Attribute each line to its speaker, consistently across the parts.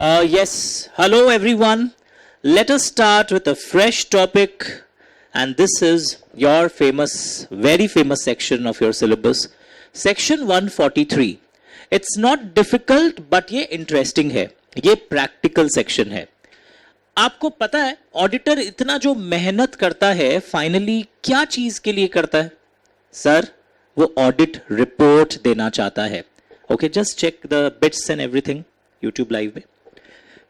Speaker 1: Yes, hello everyone. Let us start with a fresh topic, and this is your famous, very famous section of your syllabus, section 143. It's not difficult, but ये interesting है. ये practical section है. आपको पता है auditor इतना जो मेहनत करता है फाइनली क्या चीज के लिए करता है सर? वो ऑडिट रिपोर्ट देना चाहता है. Okay, just check the bits and everything YouTube live में.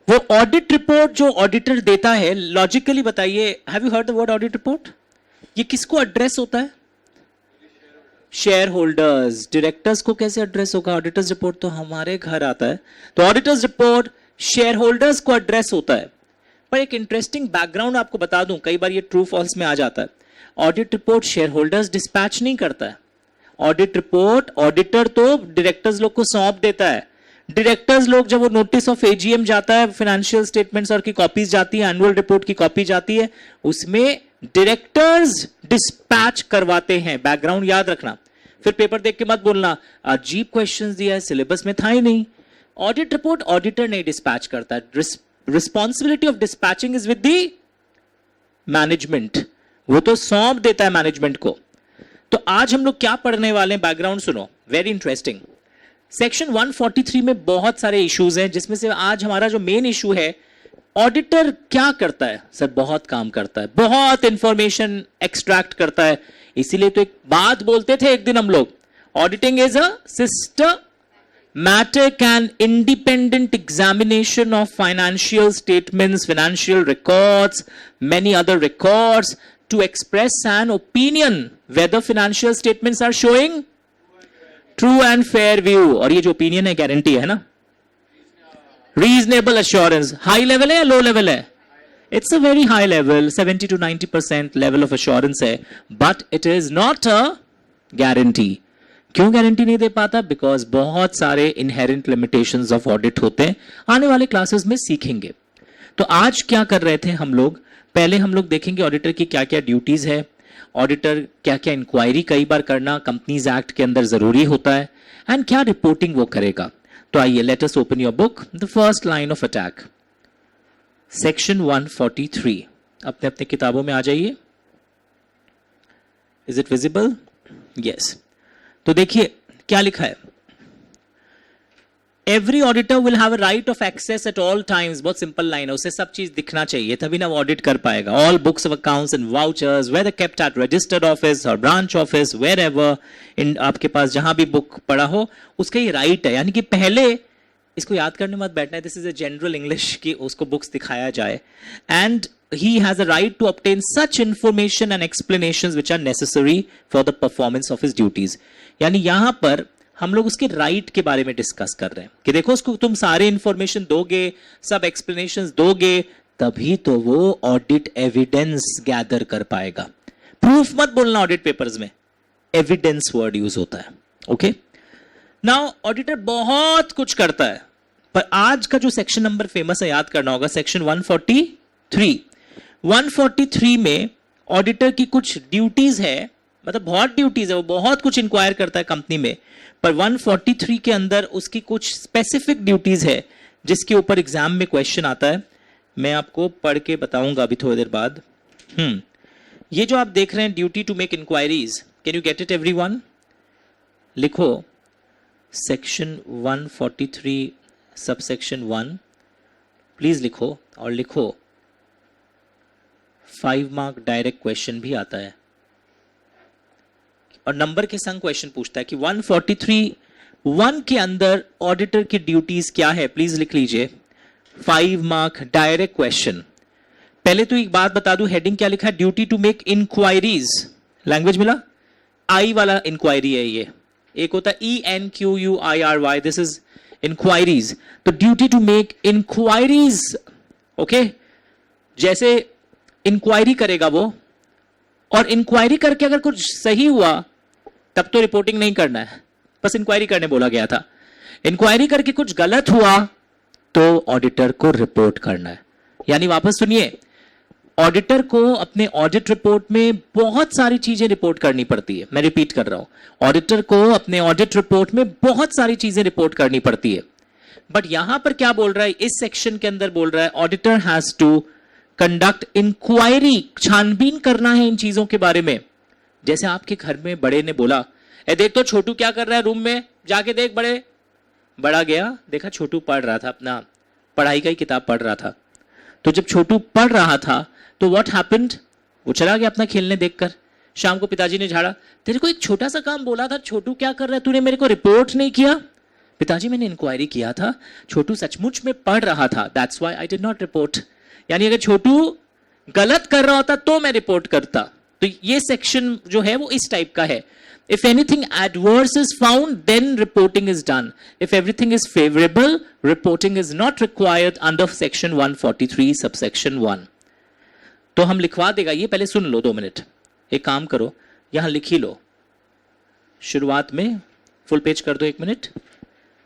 Speaker 1: वो ऑडिट रिपोर्ट जो ऑडिटर देता है, लॉजिकली बताइए, have you heard the word audit report? ये किसको एड्रेस होता है? Share holders. डायरेक्टर्स को कैसे एड्रेस होगा? ऑडिटर्स रिपोर्ट तो हमारे घर आता है. तो ऑडिटर्स रिपोर्ट शेयर होल्डर्स को एड्रेस होता है. पर एक इंटरेस्टिंग बैकग्राउंड आपको बता दूं, कई बार ये ट्रू फॉल्स में आ जाता है. Audit report share holders dispatch नहीं करता है. ऑडिट रिपोर्ट ऑडिटर तो डायरेक्टर्स लोग को सौंप देता है. डायरेक्टर्स लोग जब वो नोटिस ऑफ एजीएम जाता है, फाइनेंशियल स्टेटमेंट्स और की कॉपीज जाती है, एनुअल रिपोर्ट की कॉपी जाती है, उसमें डायरेक्टर्स डिस्पैच करवाते हैं. बैकग्राउंड याद रखना. फिर पेपर देख के मत बोलना अजीब क्वेश्चंस दिया है, सिलेबस में था ही नहीं. ऑडिट रिपोर्ट ऑडिटर नहीं डिस्पैच करता है. Responsibility of dispatching is with the management. वो तो सौंप देता है मैनेजमेंट को. तो आज हम लोग क्या पढ़ने वाले हैं, बैकग्राउंड सुनो, वेरी इंटरेस्टिंग. सेक्शन 143 में बहुत सारे इश्यूज हैं, जिसमें से आज हमारा जो मेन इशू है, ऑडिटर क्या करता है सर? बहुत काम करता है, बहुत इंफॉर्मेशन एक्सट्रैक्ट करता है. इसीलिए तो एक बात बोलते थे एक दिन हम लोग, auditing is a systematic and independent examination of financial statements, financial records, many other records to express an opinion whether financial statements are showing true and fair view. और ये जो ओपिनियन है गारंटी है ना, रीजनेबल अश्योरेंस. हाई लेवल है या low level है? It's a very high level, 70 to 90% level of assurance है, but it is not a guarantee. क्यों गारंटी नहीं दे पाता? बिकॉज बहुत सारे इनहेरेंट लिमिटेशंस ऑफ ऑडिट होते हैं. आने वाले क्लासेस में सीखेंगे. तो आज क्या कर रहे थे हम लोग? पहले हम लोग देखेंगे ऑडिटर की क्या क्या ड्यूटीज है, ऑडिटर क्या क्या इंक्वायरी कई बार करना कंपनीज एक्ट के अंदर जरूरी होता है, एंड क्या रिपोर्टिंग वो करेगा. तो आइए, let us open your book. The first line of attack, section 143. अपने अपने किताबों में आ जाइए. Is it visible? यस. तो देखिए क्या लिखा है. Every auditor will have a right of access at all times. बहुत सिंपल लाइन है, उसे सब चीज दिखना चाहिए तभी ना वो ऑडिट कर पाएगा. All books of accounts and vouchers whether kept at registered office और branch office, wherever in, आपके पास जहां भी बुक पड़ा हो, उसका ये राइट है. यानी कि पहले इसको याद करने मत बैठना है, this is a general English की उसको बुक्स दिखाया जाए. And he has a right to obtain such information and explanations which are necessary for the performance of his duties. यानी यहां पर हम लोग उसके राइट के बारे में डिस्कस कर रहे हैं कि देखो उसको तुम सारे इंफॉर्मेशन दोगे, सब एक्सप्लेनेशंस दोगे, तभी तो वो ऑडिट एविडेंस गैदर कर पाएगा. प्रूफ मत बोलना ऑडिट पेपर्स में, एविडेंस वर्ड यूज होता है. ओके, नाउ ऑडिटर बहुत कुछ करता है, पर आज का जो सेक्शन नंबर फेमस है, याद करना होगा, सेक्शन 143. 143 में ऑडिटर की कुछ ड्यूटीज है, मतलब बहुत ड्यूटीज है, वो बहुत कुछ इंक्वायर करता है कंपनी में. पर 143 के अंदर उसकी कुछ स्पेसिफिक ड्यूटीज है जिसके ऊपर एग्जाम में क्वेश्चन आता है. मैं आपको पढ़ के बताऊंगा अभी थोड़ी देर बाद. ये जो आप देख रहे हैं, duty to make enquiries, can you get it everyone? लिखो सेक्शन 143 सबसेक्शन 1, प्लीज लिखो. और लिखो 5 मार्क डायरेक्ट क्वेश्चन भी आता है और नंबर के संग क्वेश्चन पूछता है कि 143(1) के अंदर ऑडिटर की ड्यूटीज क्या है. प्लीज लिख लीजिए, 5 मार्क डायरेक्ट क्वेश्चन. पहले तो एक बात बता दूं, हेडिंग क्या लिखा है? Duty to make enquiries. Language मिला? आई वाला इंक्वायरी है ये. एक होता है ENQUIRY, दिस इज इंक्वायरीज. तो duty to make enquiries. Okay, जैसे इंक्वायरी करेगा वो, और इंक्वायरी करके अगर कुछ सही हुआ तब तो रिपोर्टिंग नहीं करना है, बस इंक्वायरी करने बोला गया था. इंक्वायरी करके कुछ गलत हुआ तो ऑडिटर को रिपोर्ट करना है. यानी वापस सुनिए, ऑडिटर को अपने ऑडिट रिपोर्ट में बहुत सारी चीजें रिपोर्ट करनी पड़ती है. मैं रिपीट कर रहा हूं, ऑडिटर को अपने ऑडिट रिपोर्ट में बहुत सारी चीजें रिपोर्ट करनी पड़ती है. बट यहां पर क्या बोल रहा है, इस सेक्शन के अंदर बोल रहा है auditor has to conduct enquiry, छानबीन करना है इन चीजों के बारे में। जैसे आपके घर में बड़े ने बोला, ए देख तो छोटू क्या कर रहा है रूम में, जाके देख बड़े। बड़ा गया, देखा छोटू पढ़ रहा था, अपना पढ़ाई का ही किताब पढ़ रहा था। तो जब छोटू पढ़ रहा था तो व्हाट हैपेंड, वो चला गया अपना खेलने देखकर। शाम को पिताजी ने झाड़ा, तेरे को एक छोटा सा काम बोला था, छोटू क्या कर रहा है, तूने मेरे को रिपोर्ट नहीं किया। पिताजी मैंने इंक्वायरी किया था, छोटू सचमुच में पढ़ रहा था, that's why I did not report. यानी अगर छोटू गलत कर रहा होता तो मैं रिपोर्ट करता। तो ये सेक्शन जो है वो इस टाइप का है। If anything adverse is found, then reporting is done. If everything is favorable, reporting is not required under section 143 subsection 1. तो हम लिखवा देगा ये, पहले सुन लो 2 मिनट। एक काम करो, यहां लिख ही लो, शुरुआत में फुल पेज कर दो, 1 मिनट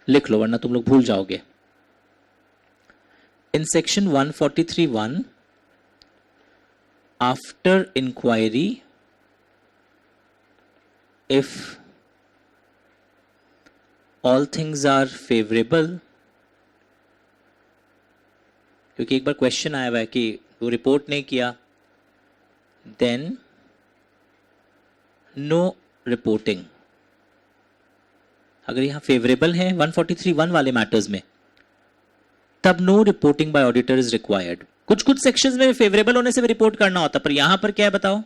Speaker 1: लिख लो वरना तुम लोग भूल जाओगे। In section 143(1), after inquiry, if all things are favorable, क्योंकि एक बार क्वेश्चन आया हुआ है कि वो रिपोर्ट नहीं किया, देन नो रिपोर्टिंग। अगर यहां फेवरेबल है 143(1) वाले मैटर्स में, तब no reporting by auditor is required. कुछ कुछ सेक्शंस में फेवरेबल होने से भी रिपोर्ट करना होता, पर यहां पर क्या है बताओ,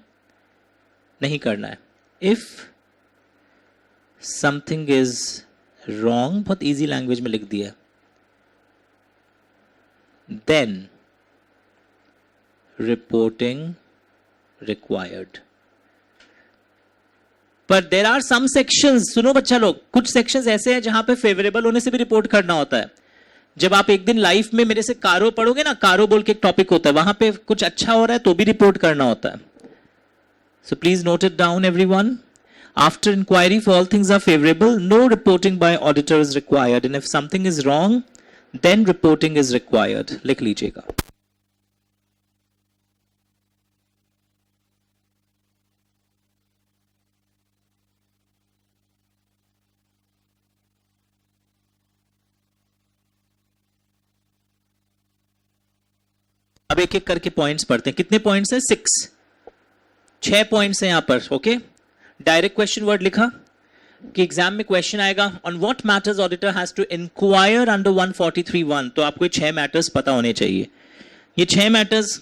Speaker 1: नहीं करना है। इफ समथिंग इज रॉन्ग, बहुत इजी लैंग्वेज में लिख दिया, देन रिपोर्टिंग रिक्वायर्ड। पर देर आर सम सेक्शंस, सुनो बच्चा लोग, कुछ सेक्शंस ऐसे हैं जहां पे फेवरेबल होने से भी रिपोर्ट करना होता है। जब आप एक दिन लाइफ में मेरे से कारो पढ़ोगे ना, कारो बोल के एक टॉपिक होता है, वहां पे कुछ अच्छा हो रहा है तो भी रिपोर्ट करना होता है। So please note it down everyone. After inquiry, if all things are favorable, no reporting by auditor is required, and if something is wrong, then reporting is required. लिख लीजिएगा। अब एक एक करके पॉइंट्स पढ़ते हैं। कितने पॉइंट्स हैं? 6 पॉइंट्स हैं यहां पर। ओके, डायरेक्ट क्वेश्चन वर्ड लिखा कि एग्जाम में क्वेश्चन आएगा, on what matters auditor has to enquire under 143(1). तो आपको ये 6 मैटर्स पता होने चाहिए। ये 6 मैटर्स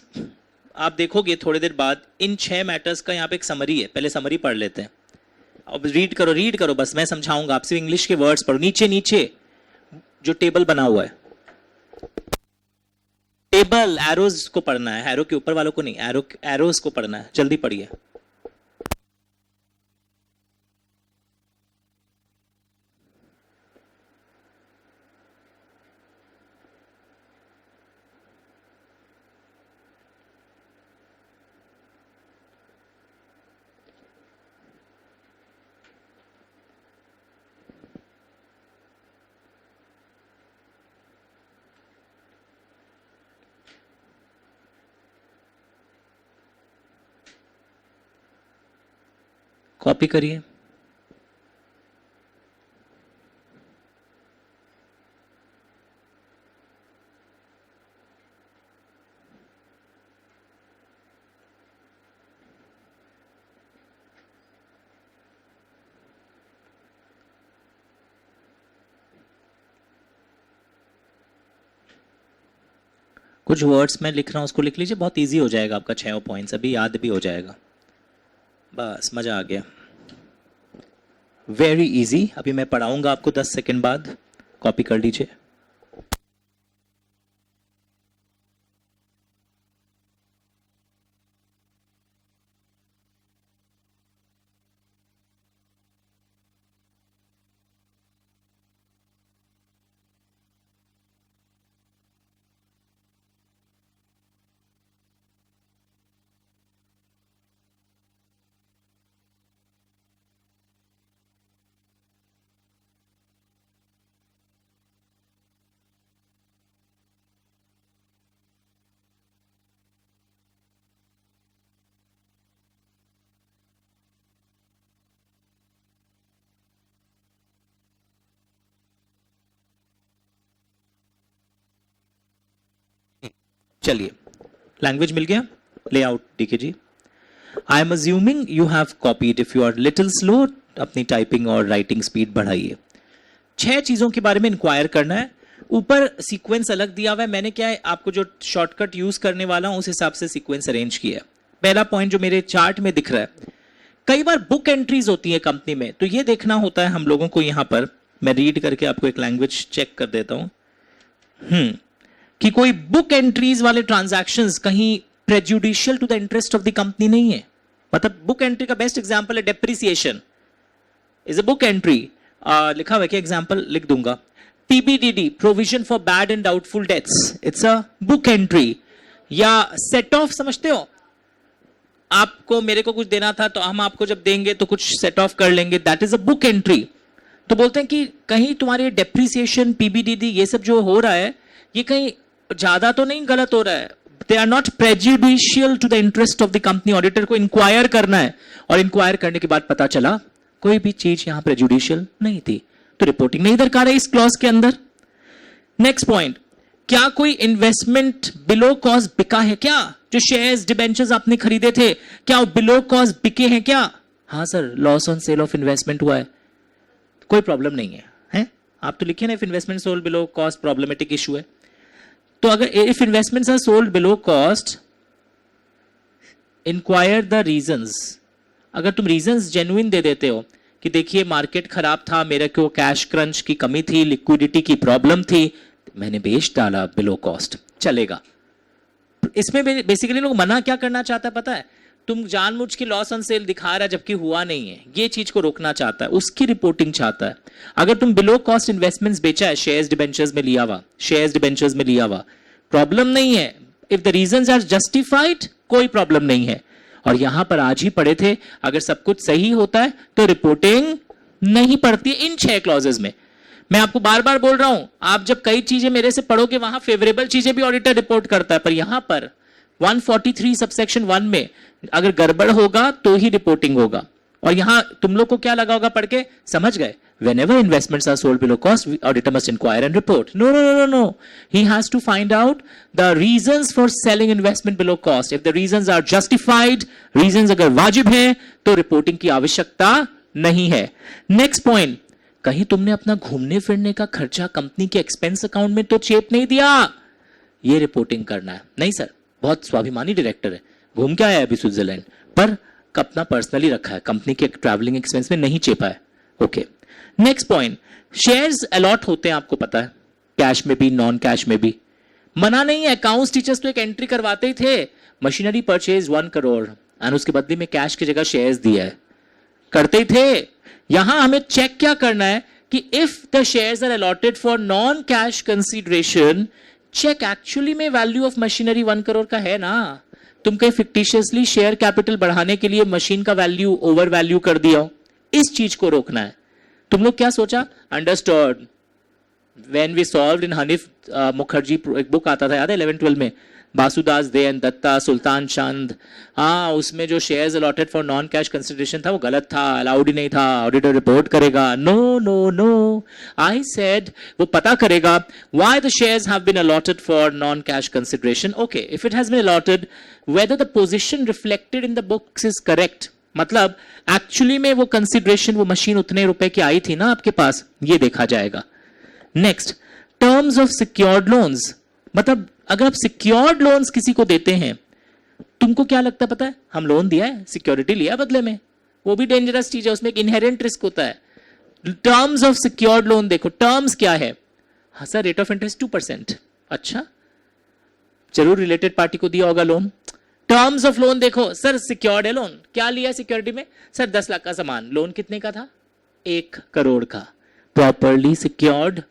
Speaker 1: आप देखोगे थोड़ी देर बाद, इन 6 मैटर्स का यहाँ पे एक समरी है, पहले समरी पढ़ लेते हैं। अब रीड करो बस, मैं समझाऊंगा, आप सिर्फ इंग्लिश के वर्ड्स पढ़ो। नीचे नीचे जो टेबल बना हुआ है, टेबल एरोज को पढ़ना है, एरो के ऊपर वालों को नहीं, एरोज को पढ़ना है। जल्दी पढ़िए। कॉपी करिए। कुछ वर्ड्स मैं लिख रहा हूं, उसको लिख लीजिए, बहुत इजी हो जाएगा आपका 6 पॉइंट्स, अभी याद भी हो जाएगा। बस मजा आ गया, वेरी इजी। अभी मैं पढ़ाऊंगा आपको 10 सेकंड बाद, कॉपी कर लीजिए। चलिए, लैंग्वेज मिल गया, लेआउट देखिए जी। I am assuming you have copied, if you are little slow अपनी टाइपिंग और राइटिंग स्पीड बढ़ाइए। 6 चीजों के बारे में इंक्वायर करना है। ऊपर सीक्वेंस अलग दिया हुआ है, मैंने क्या है आपको जो शॉर्टकट यूज करने वाला हूं उस हिसाब से सीक्वेंस अरेंज किया है। पहला पॉइंट जो मेरे चार्ट में दिख रहा है, कई बार बुक एंट्रीज होती है कंपनी में, तो ये देखना होता है हम लोगों को। यहां पर मैं रीड करके आपको एक लैंग्वेज चेक कर देता हूं कि कोई बुक एंट्रीज वाले ट्रांजैक्शंस कहीं prejudicial to the interest of the company नहीं है। मतलब बुक एंट्री का बेस्ट एग्जांपल है depreciation is a book entry. लिखा हुआ है क्या, एग्जांपल लिख दूंगा। PBDD, provision for bad and doubtful debts, it's a book entry. या सेट ऑफ, समझते हो, आपको मेरे को कुछ देना था तो हम आपको जब देंगे तो कुछ सेट ऑफ कर लेंगे, that is a book entry. तो बोलते हैं कि कहीं तुम्हारे डेप्रिसिएशन PBDD ये सब जो हो रहा है ये कहीं ज्यादा तो नहीं गलत हो रहा है। They are not prejudicial to the interest of the company. Auditor को इंक्वायर करना है और इंक्वायर करने के बाद पता चला कोई भी चीज यहां प्रेजुडिशियल नहीं थी, तो रिपोर्टिंग नहीं दरकार है इस क्लॉज के अंदर। नेक्स्ट पॉइंट, क्या कोई इन्वेस्टमेंट बिलो कॉस्ट बिका है क्या? जो शेयर्स डिबेंचर्स आपने खरीदे थे क्या वो बिलो कॉस्ट बिके हैं क्या? हाँ sir, loss on sale of investment हुआ है, कोई प्रॉब्लम नहीं है, हैं? आप तो लिखिए ना, if investment sold below cost problematic issue है। तो अगर if investments are sold below cost, enquire the reasons. अगर तुम रीजंस जेन्युइन दे देते हो कि देखिए मार्केट खराब था, मेरे को कैश क्रंच की कमी थी, लिक्विडिटी की प्रॉब्लम थी, मैंने बेच डाला बिलो कॉस्ट, चलेगा। इसमें बेसिकली लोग मना क्या करना चाहता है पता है? तुम जानबूझ के लॉस ऑन सेल दिखा रहा है जबकि हुआ नहीं है, ये चीज को रोकना चाहता है, उसकी रिपोर्टिंग चाहता है। अगर तुम बिलो कॉस्ट इन्वेस्टमेंट्स बेचा है, शेयर्स डिबेंचर्स में लिया हुआ, शेयर्स डिबेंचर्स में लिया हुआ, प्रॉब्लम नहीं है। If the reasons are justified, कोई प्रॉब्लम नहीं है। और यहां पर आज ही पढ़े थे, अगर सब कुछ सही होता है तो रिपोर्टिंग नहीं पड़ती इन 6 क्लॉजेस में। मैं आपको बार बार बोल रहा हूं, आप जब कई चीजें मेरे से पढ़ोगे वहां फेवरेबल चीजें भी ऑडिटर रिपोर्ट करता है, पर यहां पर 143 सबसेक्शन 1 में अगर गड़बड़ होगा तो ही रिपोर्टिंग होगा। और यहां तुम लोग को क्या लगा होगा पढ़ के, समझ गए, whenever investments are sold below cost, auditor must inquire and report. No. He has to find out the reasons for selling investment below cost. If the reasons are justified, reasons अगर वाजिब है, तो रिपोर्टिंग की आवश्यकता नहीं है। Next point, कहीं तुमने अपना घूमने फिरने का खर्चा कंपनी के एक्सपेंस अकाउंट में तो चेप नहीं दिया, ये रिपोर्टिंग करना है। नहीं सर, बहुत स्वाभिमानी डायरेक्टर है, घूम के आया है अभी स्विट्जरलैंड, पर अपना पर्सनली रखा है, कंपनी के ट्रैवलिंग एक्सपेंस में नहीं चेपा है। Okay, next point, shares allot होते हैं आपको पता है, कैश में भी नॉन कैश में भी। मना नहीं है, अकाउंट्स टीचर्स तो एक एंट्री करवाते ही थे, मशीनरी परचेज 1 करोड़ और उसके बदले में कैश की जगह शेयर्स दिया है, करते ही थे। यहां हमें चेक क्या करना है कि if the shares are allotted for non cash consideration, check actually में वैल्यू ऑफ मशीनरी 1 करोड़ का है ना। तुम कहीं फिक्टिशियसली शेयर कैपिटल बढ़ाने के लिए मशीन का वैल्यू ओवर वैल्यू कर दिया हो, इस चीज को रोकना है। तुम लोग क्या सोचा, अंडरस्टूड व्हेन वी सॉल्व्ड इन हनीफ मुखर्जी, एक बुक आता था याद है 11-12 में, बासुदास देन दत्ता सुल्तान चंद, हाँ उसमें जो shares allotted for non cash consideration था वो गलत था, अलाउड ही नहीं था, ऑडिटर रिपोर्ट करेगा। नो आई सेड वो पता करेगा why the shares have been allotted for non cash consideration. Okay, if it has been allotted, whether the position reflected in the books is correct, मतलब actually में वो consideration, वो machine उतने रुपए की आई थी ना आपके पास, ये देखा जाएगा। Next, terms of secured loans, मतलब अगर आप सिक्योर्ड लोन्स किसी को देते हैं, तुमको क्या लगता है पता है, हम लोन दिया है, सिक्योरिटी लिया बदले में, वो भी डेंजरस चीज है, उसमें एक इनहेरेंट रिस्क होता है। टर्म्स ऑफ सिक्योर्ड लोन देखो, टर्म्स क्या है? हाँ सर, रेट ऑफ इंटरेस्ट 2%। अच्छा, जरूर रिलेटेड पार्टी को दिया होगा लोन। टर्म्स ऑफ लोन देखो, सर सिक्योर्ड है लोन, क्या लिया सिक्योरिटी में? सर 10 लाख का सामान, लोन कितने का था? 1 करोड़ का, प्रॉपरली सिक्योर्ड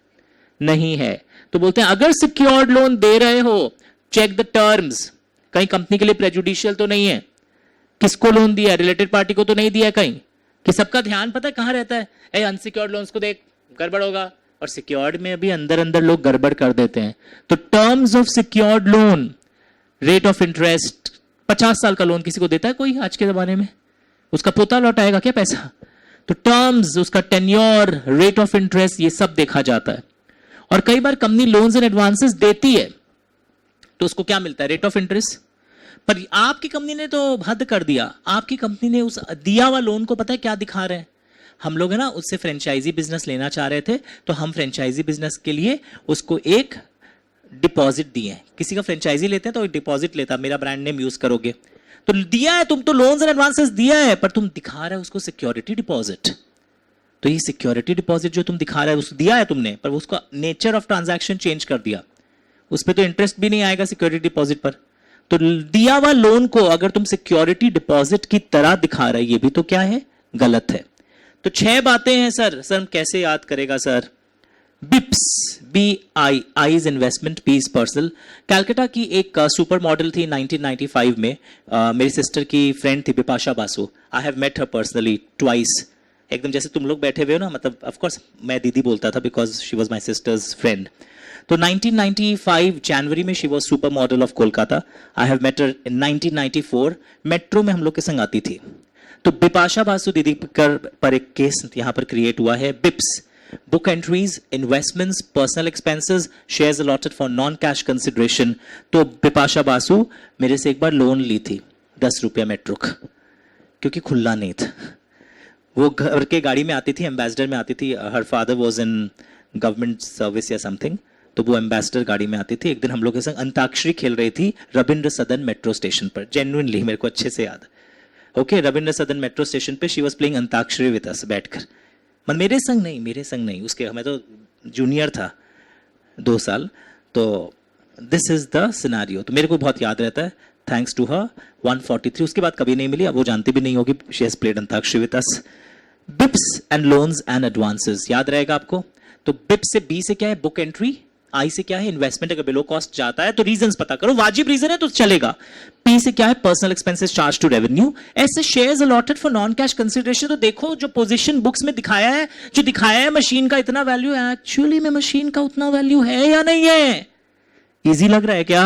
Speaker 1: नहीं है। तो बोलते हैं अगर सिक्योर्ड लोन दे रहे हो, चेक द टर्म्स, कहीं कंपनी के लिए प्रेजुडिशियल तो नहीं है, किसको लोन दिया है, रिलेटेड पार्टी को तो नहीं दिया कहीं, कि सबका ध्यान पता है कहां रहता है, अनसिक्योर्ड लोन्स को देख गड़बड़ होगा, और सिक्योर्ड में अभी अंदर अंदर लोग गड़बड़ कर देते हैं। तो terms of secured loan, rate of interest, 50 साल का लोन किसी को देता है कोई आज के जमाने में? उसका पोता लौटाएगा क्या पैसा? तो टर्म्स, उसका टेन्योर, रेट ऑफ इंटरेस्ट, ये सब देखा जाता है। और कई बार कंपनी लोन्स एंड एडवांसेस देती है, तो उसको क्या मिलता है? Rate of interest. पर आपकी कंपनी ने तो हद कर दिया, आपकी कंपनी ने उस दिया हुआ लोन को पता है क्या दिखा रहे हैं? हम लोग है ना उससे फ्रेंचाइजी बिजनेस लेना चाह रहे थे, तो हम फ्रेंचाइजी बिजनेस के लिए उसको एक डिपॉजिट दिए। किसी का फ्रेंचाइजी लेते हैं तो एक डिपॉजिट लेता, मेरा ब्रांड नेम यूज करोगे तो दिया है, तुम तो लोन्स एंड एडवांसेस दिया है, पर तुम दिखा रहे हो उसको सिक्योरिटी डिपॉजिट। तो ये सिक्योरिटी डिपॉजिट जो तुम दिखा रहे हो, दिया है तुमने, पर उसका नेचर ऑफ ट्रांजैक्शन चेंज कर दिया, उस पर तो इंटरेस्ट भी नहीं आएगा सिक्योरिटी डिपॉजिट पर। तो दिया हुआ लोन को अगर तुम सिक्योरिटी डिपॉजिट की तरह दिखा रहे, ये भी तो क्या है? गलत है। तो 6 बातें हैं सर। सर कैसे याद करेगा sir? Bips, BI is investment, P is personal. Calcutta की एक सुपर मॉडल थी 1995 में, मेरी सिस्टर की फ्रेंड थी Bipasha Basu. I have met her personally twice. एकदम जैसे तुम लोग बैठे हुए हो ना, मतलब ऑफ कोर्स मैं दीदी बोलता था because she was my sister's friend. तो 1995 जनवरी में she was super model of Kolkata. I have met her in 1994, metro में हम लोग के संग आती थी। तो बिपाशा बासु दीदी पर एक केस यहां पर क्रिएट हुआ है। Bips, book entries, investments, personal expenses, shares allotted for non cash consideration. तो बिपाशा बासु मेरे से एक बार लोन ली थी 10 रुपया मेट्रो का, क्योंकि खुला नहीं था। वो घर के गाड़ी में आती थी, एम्बेसडर में आती थी। Her father was in government service या समथिंग, तो वो एम्बेसडर गाड़ी में आती थी। एक दिन हम लोग के संग अंताक्षरी खेल रही थी रविंद्र सदन मेट्रो स्टेशन पर। जेन्युइनली मेरे को अच्छे से याद। ओके, रविंद्र सदन मेट्रो स्टेशन पे she was playing antakshari with us बैठकर। मन मेरे संग नहीं, उसके मैं तो जूनियर था 2 साल। तो दिस इज द सिनेरियो। तो मेरे को बहुत याद रहता है, थैंक्स टू हर। 143 उसके बाद कभी नहीं मिली, अब वो जानती भी नहीं होगी। She has played antakshari with us. Bips and loans and advances याद रहेगा आपको। तो बिप्स से, बी से क्या है? Book entry. आई से क्या है? इन्वेस्टमेंट। अगर बिलो कॉस्ट जाता है तो रीजंस पता करो, वाजिब रीजन है तो चलेगा। पी से क्या है? Personal expenses charge to revenue. S से shares allotted for non cash consideration. तो देखो जो पोजीशन बुक्स में दिखाया है, जो दिखाया है मशीन का इतना वैल्यू, एक्चुअली में मशीन का उतना वैल्यू है या नहीं है? इजी लग रहा है क्या?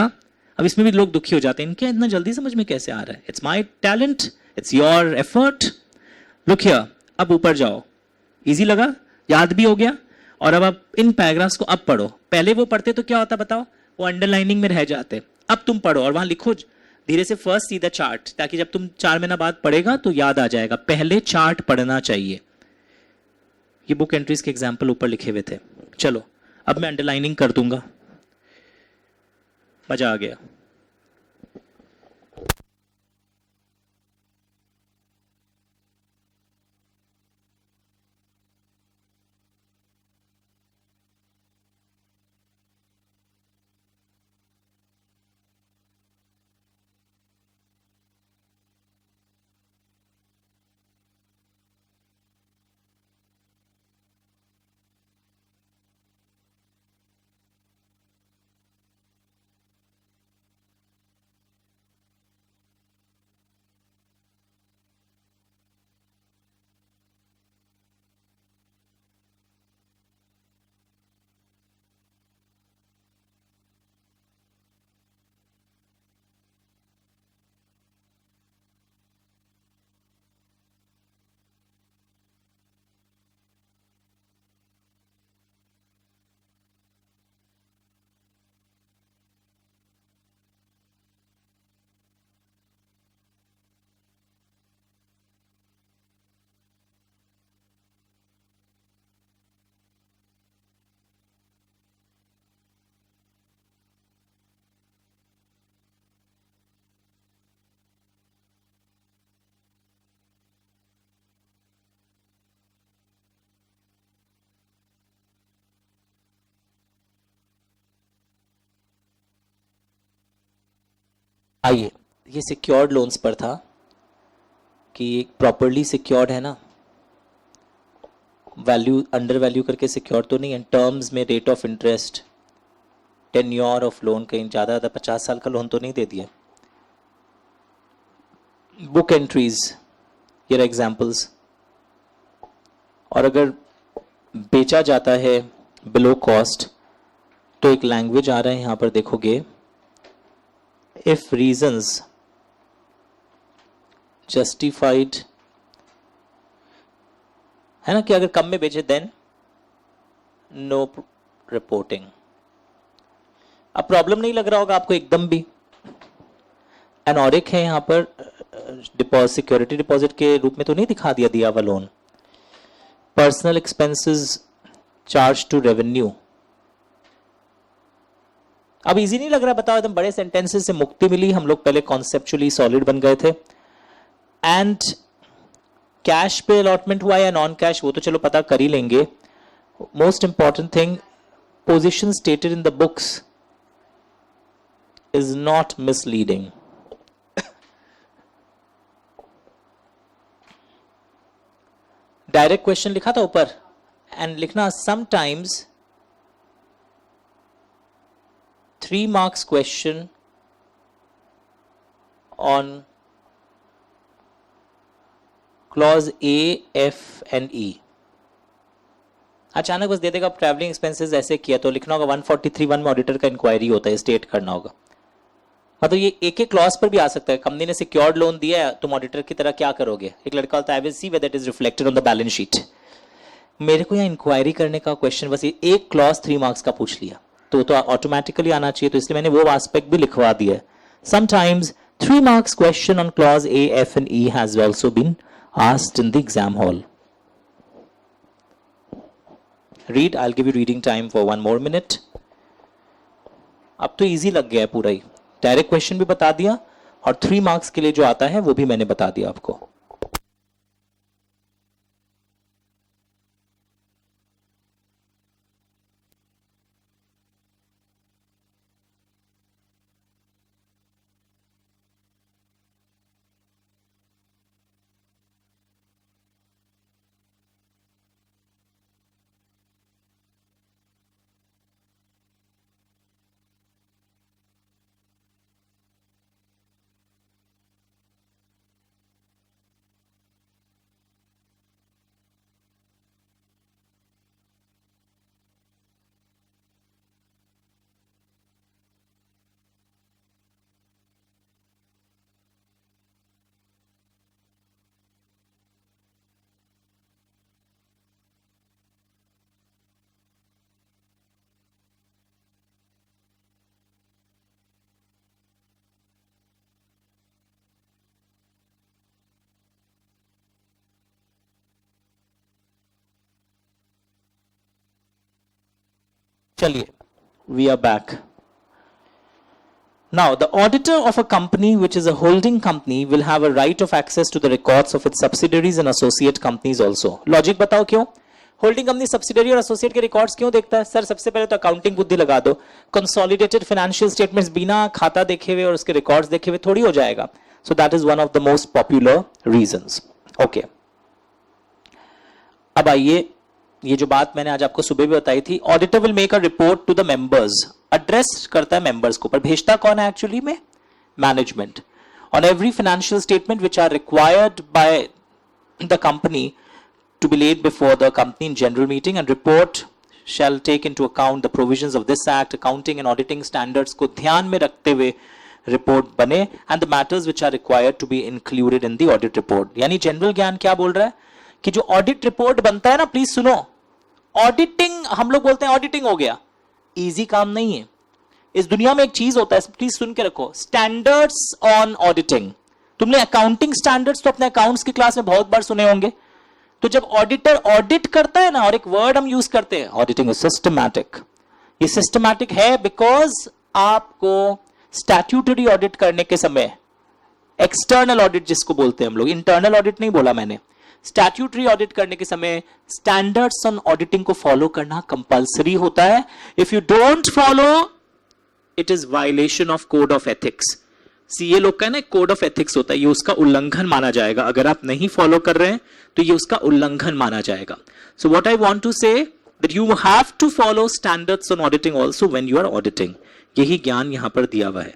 Speaker 1: अब इसमें भी लोग दुखी हो जाते हैं, इनके इतना जल्दी समझ में कैसे आ रहा है? It's my talent, it's your effort. Look here, अब ऊपर जाओ। इजी लगा? याद भी हो गया? और अब आप इन पैराग्राफ्स को अब पढ़ो। पहले वो पढ़ते तो क्या होता बताओ? वो अंडरलाइनिंग में रह जाते। अब तुम पढ़ो और वहां लिखो धीरे से, फर्स्ट सी द चार्ट, ताकि जब तुम 4 महीना बाद पढ़ेगा तो याद आ जाएगा। पहले चार्ट पढ़ना चाहिए। ये बुक एंट्रीज के एग्जाम्पल ऊपर लिखे हुए थे। चलो अब मैं अंडरलाइनिंग कर दूंगा। मजा आ गया। आइए, ये सिक्योर्ड लोन्स पर था कि प्रॉपरली सिक्योर्ड है ना, वैल्यू अंडर वैल्यू करके सिक्योर तो नहीं है। टर्म्स में rate of interest, tenure of loan कहीं ज़्यादा 50 साल का लोन तो नहीं दे दिया। बुक एंट्रीज, ये एग्जाम्पल्स। और अगर बेचा जाता है बिलो कॉस्ट तो एक लैंग्वेज आ रहा है यहां पर देखोगे, इफ रीजंस जस्टिफाइड, है ना, कि अगर कम में बेचे देन नो रिपोर्टिंग। अब प्रॉब्लम नहीं लग रहा होगा आपको एकदम भी। एनोरिक है यहां पर, डिपॉजिट सिक्योरिटी डिपॉजिट के रूप में तो नहीं दिया हुआ loan. Personal expenses charge to revenue. अब इजी नहीं लग रहा, बताओ, एकदम बड़े सेंटेंसेस से मुक्ति मिली, हम लोग पहले कॉन्सेप्चुअली सॉलिड बन गए थे। एंड कैश पे अलॉटमेंट हुआ या नॉन कैश, वो तो चलो पता कर ही लेंगे। Most important thing, position stated in the books is not misleading. Direct question लिखा था ऊपर, एंड लिखना sometimes 3 marks question on clause A, F and E। अचानक बस दे देगा ट्रैवलिंग एक्सपेंसेस ऐसे किया तो लिखना होगा 143(1) में ऑडिटर का इंक्वायरी होता है, स्टेट करना होगा। मतलब ये एक एक क्लॉज पर भी आ सकता है। कंपनी ने सिक्योर्ड लोन दिया है, तुम ऑडिटर की तरह क्या करोगे? एक लड़का होता है, I will see whether it is reflected on the balance sheet. मेरे को यहाँ इंक्वायरी करने का क्वेश्चन बस एक क्लॉज 3 marks का पूछ लिया तो ऑटोमेटिकली आना चाहिए, तो इसलिए मैंने वो एस्पेक्ट भी लिखवा दिया है। Sometimes 3 marks question on clause A, F and E has also been asked in the exam hall। Read, I'll give you reading time for 1 more minute। अब तो इजी लग गया है पूरा ही, डायरेक्ट क्वेश्चन भी बता दिया और 3 marks के लिए जो आता है वो भी मैंने बता दिया आपको। चलिए, we are back. Now, the auditor of a company which is a holding company will have a right of access to the records of its subsidiaries and associate companies also. Logic बताओ क्यों? Holding company subsidiary और associate के records क्यों देखता है? Sir सबसे पहले तो अकाउंटिंग बुद्धि लगा दो, कंसोलिडेटेड फाइनेंशियल स्टेटमेंट्स बिना खाता देखे हुए और उसके रिकॉर्ड्स देखे हुए थोड़ी हो जाएगा। So that is one of the most popular reasons. Okay, अब आइए, ये जो बात मैंने आज आपको सुबह भी बताई थी, auditor will make a report to the members, address करता है मेंबर्स को, पर भेजता कौन है एक्चुअली में? Management. On every financial statement which are required by the company to be laid before the company in general meeting, and report shall take into account the provisions of this act, accounting and auditing standards को ध्यान में रखते हुए report बने, and the matters which are required to be included in the audit report। यानी general ज्ञान क्या बोल रहा है कि जो ऑडिट रिपोर्ट बनता है ना, प्लीज सुनो, ऑडिटिंग हम लोग बोलते हैं ऑडिटिंग हो गया, इजी काम नहीं है। इस दुनिया में एक चीज होता है, प्लीज सुन के रखो, स्टैंडर्ड्स ऑन ऑडिटिंग। तुमने अकाउंटिंग स्टैंडर्ड्स तो अपने अकाउंट्स की क्लास में बहुत बार सुने होंगे। तो जब ऑडिटर ऑडिट करता है ना, और एक वर्ड हम यूज करते हैं, ऑडिटिंग इज सिस्टमैटिक। ये सिस्टमैटिक है बिकॉज आपको स्टैट्यूटरी ऑडिट करने के समय, एक्सटर्नल ऑडिट जिसको बोलते हैं हम लोग, इंटरनल ऑडिट नहीं बोला मैंने, स्टैट्यूटरी ऑडिट करने के समय स्टैंडर्ड्स ऑन ऑडिटिंग को फॉलो करना कंपल्सरी होता है। If you don't follow, it is violation of code of ethics. CA लोग का ना कोड ऑफ एथिक्स होता है, ये उसका उल्लंघन माना जाएगा। अगर आप नहीं फॉलो कर रहे हैं तो ये उसका उल्लंघन माना जाएगा। So what I want to say that you have to follow standards on auditing also when you are auditing. यही ज्ञान यहां पर दिया हुआ है।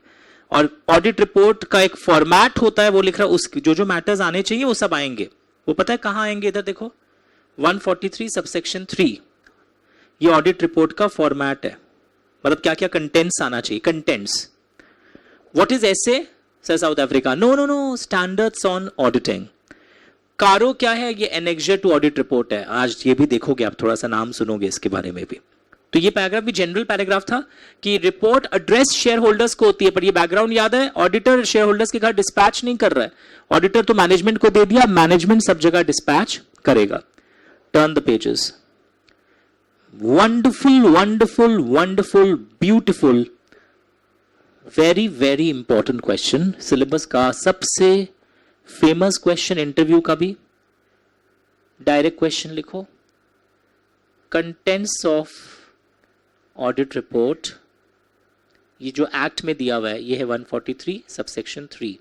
Speaker 1: और ऑडिट रिपोर्ट का एक फॉर्मेट होता है, वो लिख रहा है, उसकी जो जो मैटर्स आने चाहिए वो सब आएंगे। वो पता है कहां आएंगे? इधर देखो, 143 सबसेक्शन 3, ये ऑडिट रिपोर्ट का फॉर्मेट है। मतलब क्या क्या कंटेंट्स आना चाहिए, contents. What is essay? Says South Africa. No. Standards on auditing. कारो क्या है? ये annexure to audit report है। आज ये भी देखोगे आप, थोड़ा सा नाम सुनोगे इसके बारे में भी। तो ये पैराग्राफ भी जनरल पैराग्राफ था कि रिपोर्ट एड्रेस शेयर होल्डर्स को होती है, पर ये बैकग्राउंड याद है, ऑडिटर शेयर होल्डर्स के घर डिस्पैच नहीं कर रहा है, ऑडिटर तो मैनेजमेंट को दे दिया, मैनेजमेंट सब जगह डिस्पैच करेगा. Turn the pages. Wonderful wonderful wonderful beautiful, very very important question, syllabus का सबसे फेमस क्वेश्चन, इंटरव्यू का भी. डायरेक्ट क्वेश्चन लिखो. कंटेंट्स ऑफ ऑडिट रिपोर्ट, ये जो एक्ट में दिया हुआ है ये है 143 सबसेक्शन 3,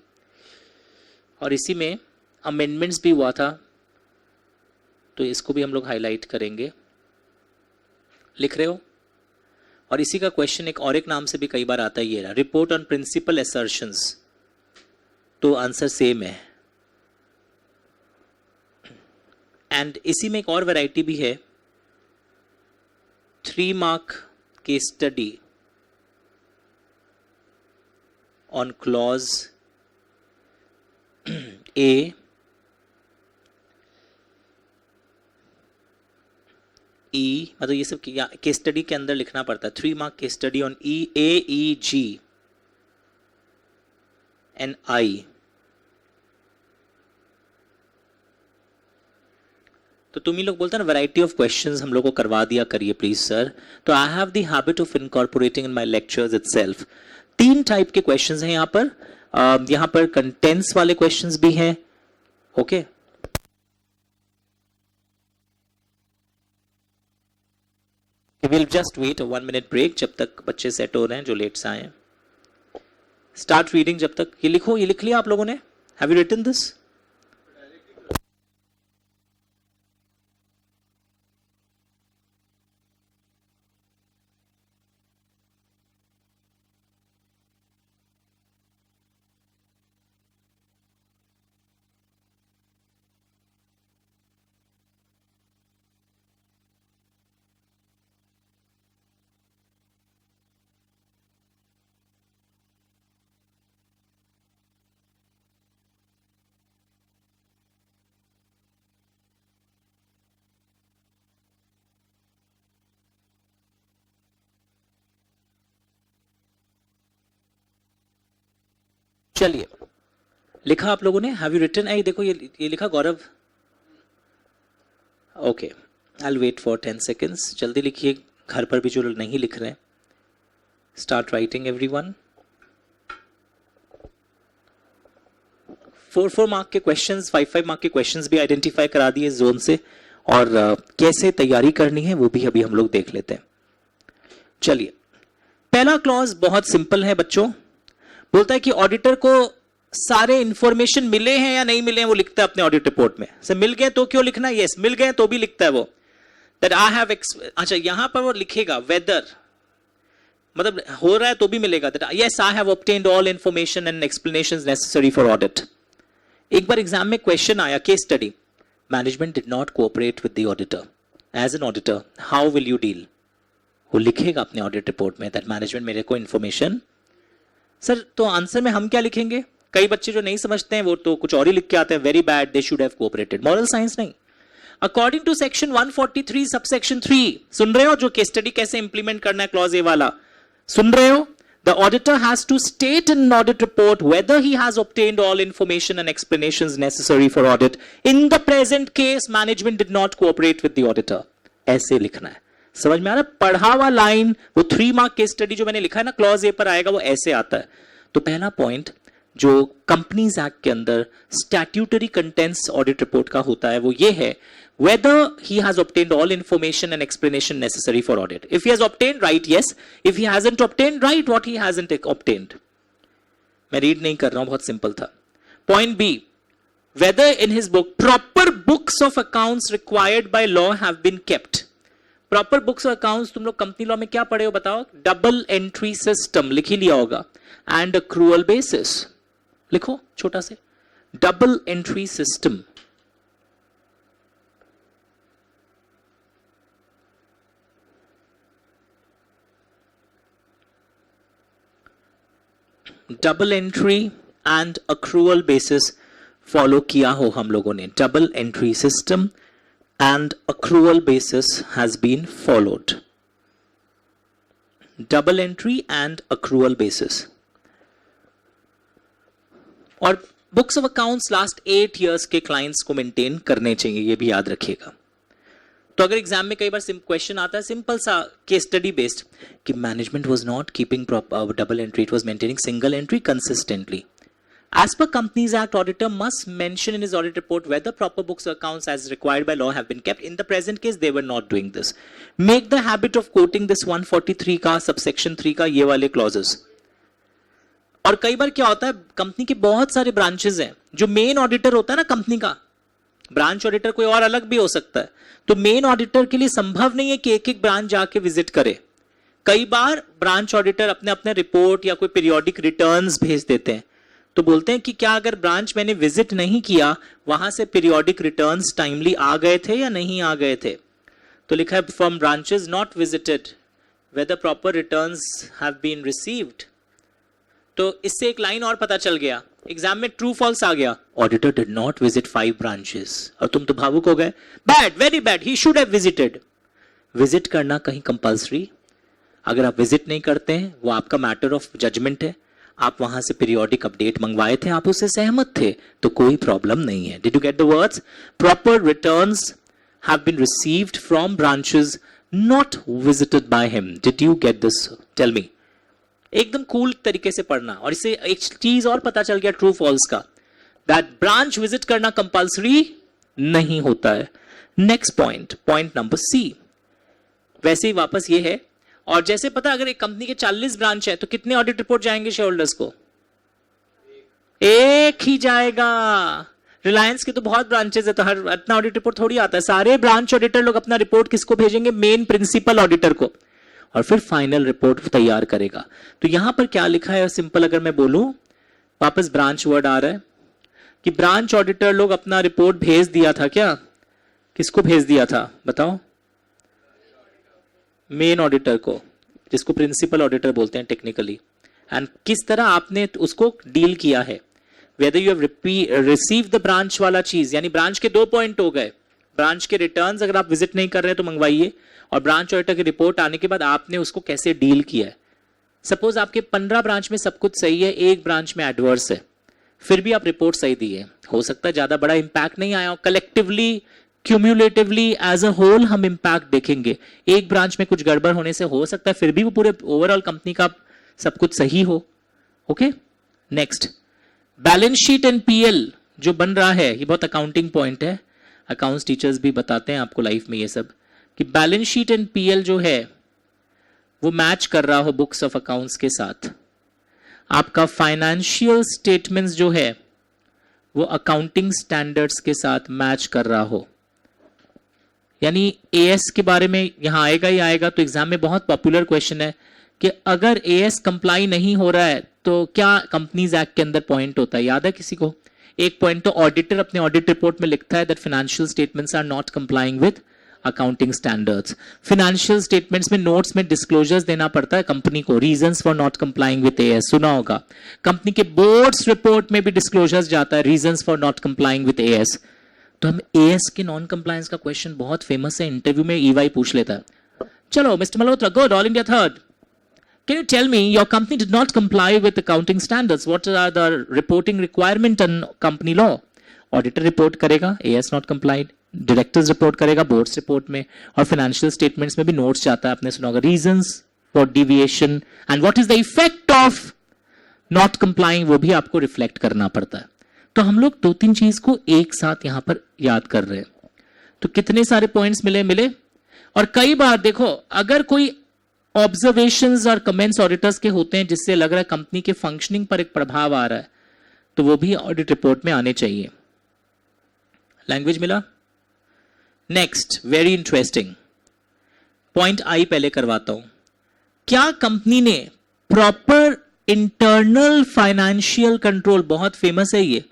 Speaker 1: और इसी में अमेंडमेंट्स भी हुआ था, तो इसको भी हम लोग हाईलाइट करेंगे. लिख रहे हो? और इसी का क्वेश्चन एक नाम से भी कई बार आता है, ये रहा, रिपोर्ट ऑन प्रिंसिपल असर्शंस, तो आंसर सेम है. एंड इसी में एक और वैरायटी भी है, 3 mark case study on clause A, E, मतलब ये सब केस स्टडी के अंदर लिखना पड़ता है. 3 mark case study on E, A, E, G and I. तो तुम ही लोग बोलते हैं ना वैरायटी ऑफ क्वेश्चंस हम लोग को करवा दिया करिए प्लीज सर. तो I have the habit of incorporating in my lectures itself. 3 type के क्वेश्चंस हैं यहाँ पर. यहाँ पर कंटेंट्स वाले क्वेश्चंस भी हैं. Okay, will just wait 1 minute break जब तक बच्चे सेट हो रहे हैं जो लेट से आए हैं. स्टार्ट रीडिंग जब तक. ये लिखो, ये लिख लिया आप लोगों ने? Have you written this? चलिए, लिखा आप लोगों ने? Have you written? आई देखो ये लिखा Gaurav. Okay, I will wait for 10 seconds. जल्दी लिखिए, घर पर भी जो नहीं लिख रहे हैं. Start writing everyone. 4 मार्क के क्वेश्चंस, 5 मार्क के क्वेश्चंस भी आइडेंटिफाई करा दिए जोन से, और कैसे तैयारी करनी है वो भी अभी हम लोग देख लेते हैं. चलिए, पहला क्लॉज बहुत सिंपल है बच्चों. बोलता है कि ऑडिटर को सारे इंफॉर्मेशन मिले हैं या नहीं मिले हैं वो लिखता है अपने ऑडिट रिपोर्ट में. से मिल गए तो क्यों लिखना? यस, मिल गए तो भी लिखता है वो. दैट आई हैव, अच्छा यहां पर वो लिखेगा वेदर, मतलब हो रहा है तो भी मिलेगा. That yes I have obtained all information and explanations necessary for audit. एक बार एग्जाम में क्वेश्चन आया, case study, management did not cooperate with the auditor. As an auditor how will you deal? वो लिखेगा अपने ऑडिट रिपोर्ट में that management मेरे को इंफॉर्मेशन. सर तो आंसर में हम क्या लिखेंगे? कई बच्चे जो नहीं समझते हैं वो तो कुछ और ही लिख के आते हैं, very bad, they should have cooperated. Moral science नहीं. अकॉर्डिंग टू सेक्शन 143 सबसेक्शन 3, सुन रहे हो जो केस स्टडी कैसे इंप्लीमेंट करना है क्लॉज ए वाला, सुन रहे हो? The auditor has to state in audit report whether he has obtained all information and explanations necessary for audit. In the present case management did not cooperate with the auditor. ऐसे लिखना है. समझ में आ रहा है? पढ़ा हुआ लाइन, वो 3 मार्क केस स्टडी जो मैंने लिखा है ना क्लॉज ए पर आएगा, वो ऐसे आता है. तो पहला पॉइंट जो कंपनीज एक्ट के अंदर स्टैट्यूटरी कंटेंट्स ऑडिट रिपोर्ट का होता है वो ये है, whether he has obtained all information and explanation necessary for audit. If he has obtained, write yes. If he hasn't obtained, write what he hasn't obtained. मैं read नहीं कर रहा हूं, बहुत सिंपल था. Point B, whether in his book proper books of accounts required by law have been kept. Proper books of accounts तुम लोग company law में क्या पढ़े हो बताओ? डबल एंट्री सिस्टम लिख ही लिया होगा. एंड accrual basis लिखो छोटा से. Double entry system. Double entry and accrual basis follow किया हो हम लोगों ने. Double entry system and accrual basis has been followed. Double entry and accrual basis. और books of accounts last 8 years के क्लाइंट्स को मेंटेन करने चाहिए, ये भी याद रखिएगा। तो अगर एग्जाम में कई बार क्वेश्चन आता है सिंपल सा केस स्टडी बेस्ड कि management was not keeping double entry, it was maintaining single entry consistently. As per Companies Act, auditor must mention in his audit report whether proper books or accounts as required by law have been kept. In the present case, they were not doing this. Make the habit of quoting this 143 का subsection 3 का ये वाले clauses. और कई बार क्या होता है, company के बहुत सारे ब्रांचेस हैं, जो मेन ऑडिटर होता है ना कंपनी का, ब्रांच ऑडिटर कोई और अलग भी हो सकता है, तो मेन ऑडिटर के लिए संभव नहीं है कि एक एक ब्रांच जाके विजिट करे। कई बार ब्रांच ऑडिटर अपने अपने रिपोर्ट या कोई पीरियोडिक रिटर्न्स भेज देते हैं, तो बोलते हैं कि क्या अगर ब्रांच मैंने विजिट नहीं किया वहां से पीरियोडिक रिटर्न्स टाइमली आ गए थे या नहीं आ गए थे। तो लिखा है from branches not visited whether proper returns have been received. तो इससे एक लाइन और पता चल गया, एग्जाम में ट्रू फॉल्स आ गया, auditor did not visit 5 branches, और तुम तो भावुक हो गए, bad, very bad, he should have visited. Visit करना कहीं कंपल्सरी, अगर आप विजिट नहीं करते हैं वो आपका मैटर ऑफ जजमेंट है, आप वहां से पीरियोडिक अपडेट मंगवाए थे, आप उससे सहमत थे, तो कोई प्रॉब्लम नहीं है। Did you get the words? Proper returns have been received from branches not visited by him. Did you get this? Tell me. एकदम कूल तरीके से पढ़ना। और इससे एक चीज और पता चल गया ट्रू फॉल्स का, दैट ब्रांच विजिट करना कंपल्सरी नहीं होता है। Next point, point number C, वैसे ही वापस ये है, और जैसे पता अगर एक कंपनी के 40 ब्रांच है तो कितने ऑडिट रिपोर्ट जाएंगे शेयर होल्डर्स को? एक ही जाएगा। रिलायंस के तो बहुत ब्रांचेस है, तो हर इतना ऑडिट रिपोर्ट थोड़ी आता है। सारे ब्रांच ऑडिटर लोग अपना रिपोर्ट किसको भेजेंगे? मेन प्रिंसिपल ऑडिटर को, और फिर फाइनल रिपोर्ट तैयार करेगा। तो यहां पर क्या लिखा है सिंपल अगर मैं बोलूं, वापस ब्रांच वर्ड आ रहा है कि ब्रांच ऑडिटर लोग अपना रिपोर्ट भेज दिया था। क्या किसको भेज दिया था बताओ? मेन ऑडिटर को, जिसको प्रिंसिपल ऑडिटर बोलते हैं टेक्निकली। एंड किस तरह आपने उसको डील किया है, whether you have receive the branch वाला चीज, यानी ब्रांच के 2 पॉइंट हो गए। ब्रांच के रिटर्न्स अगर आप विजिट नहीं कर रहे हैं तो मंगवाइए, और ब्रांच ऑडिटर की रिपोर्ट आने के बाद आपने उसको कैसे डील किया है। सपोज आपके 15 ब्रांच में सब कुछ सही है, एक ब्रांच में एडवर्स है, फिर भी आप रिपोर्ट सही दी है, हो सकता है ज्यादा बड़ा इंपैक्ट नहीं आया हो, कलेक्टिवली क्यूम्युलेटिवली एज अ होल हम इंपैक्ट देखेंगे। एक ब्रांच में कुछ गड़बड़ होने से हो सकता है फिर भी वो पूरे ओवरऑल कंपनी का सब कुछ सही हो। Okay, next, balance sheet and PL जो बन रहा है, ये बहुत अकाउंटिंग पॉइंट है, अकाउंट्स टीचर्स भी बताते हैं आपको लाइफ में ये सब, कि बैलेंस शीट एंड पीएल जो है वो मैच कर रहा हो बुक्स ऑफ अकाउंट्स के साथ। आपका फाइनेंशियल स्टेटमेंट्स जो है वो अकाउंटिंग स्टैंडर्ड्स के साथ मैच कर रहा हो। यानी एएस के बारे में यहां आएगा ही आएगा, तो एग्जाम में बहुत पॉपुलर क्वेश्चन है कि अगर एएस कंप्लाई नहीं हो रहा है तो क्या कंपनीज एक्ट के अंदर पॉइंट होता है? याद है किसी को? एक पॉइंट तो ऑडिटर अपने ऑडिट रिपोर्ट में लिखता है that financial statements are not complying with accounting standards. Financial statements में नोट्स में डिस्क्लोजर्स देना पड़ता है कंपनी को, reasons for not complying with AS सुना होगा। कंपनी के बोर्ड्स रिपोर्ट में भी डिस्क्लोजर्स जाता है, reasons for not complying with AS. तो हम एएस के नॉन कंप्लायंस का क्वेश्चन बहुत फेमस है, इंटरव्यू में ईवाई पूछ लेता है। चलो mister Malhotra, good, all India third, can you tell me your company did not comply with accounting standards, what are the reporting requirement in company law? Auditor report करेगा AS not complied, directors report करेगा board's report में, और financial statements में भी notes जाता है, आपने सुना होगा reasons for deviation and what is the effect of not complying, वो भी आपको रिफ्लेक्ट करना पड़ता है। तो हम लोग 2-3 चीज को एक साथ यहां पर याद कर रहे हैं। तो कितने सारे पॉइंट्स मिले। और कई बार देखो, अगर कोई ऑब्जर्वेशंस और कमेंट्स ऑडिटर्स के होते हैं जिससे लग रहा है कंपनी के फंक्शनिंग पर एक प्रभाव आ रहा है, तो वो भी ऑडिट रिपोर्ट में आने चाहिए। लैंग्वेज मिला? Next, very interesting point I पहले करवाता हूं। क्या कंपनी ने प्रॉपर इंटरनल फाइनेंशियल कंट्रोल, बहुत फेमस है ये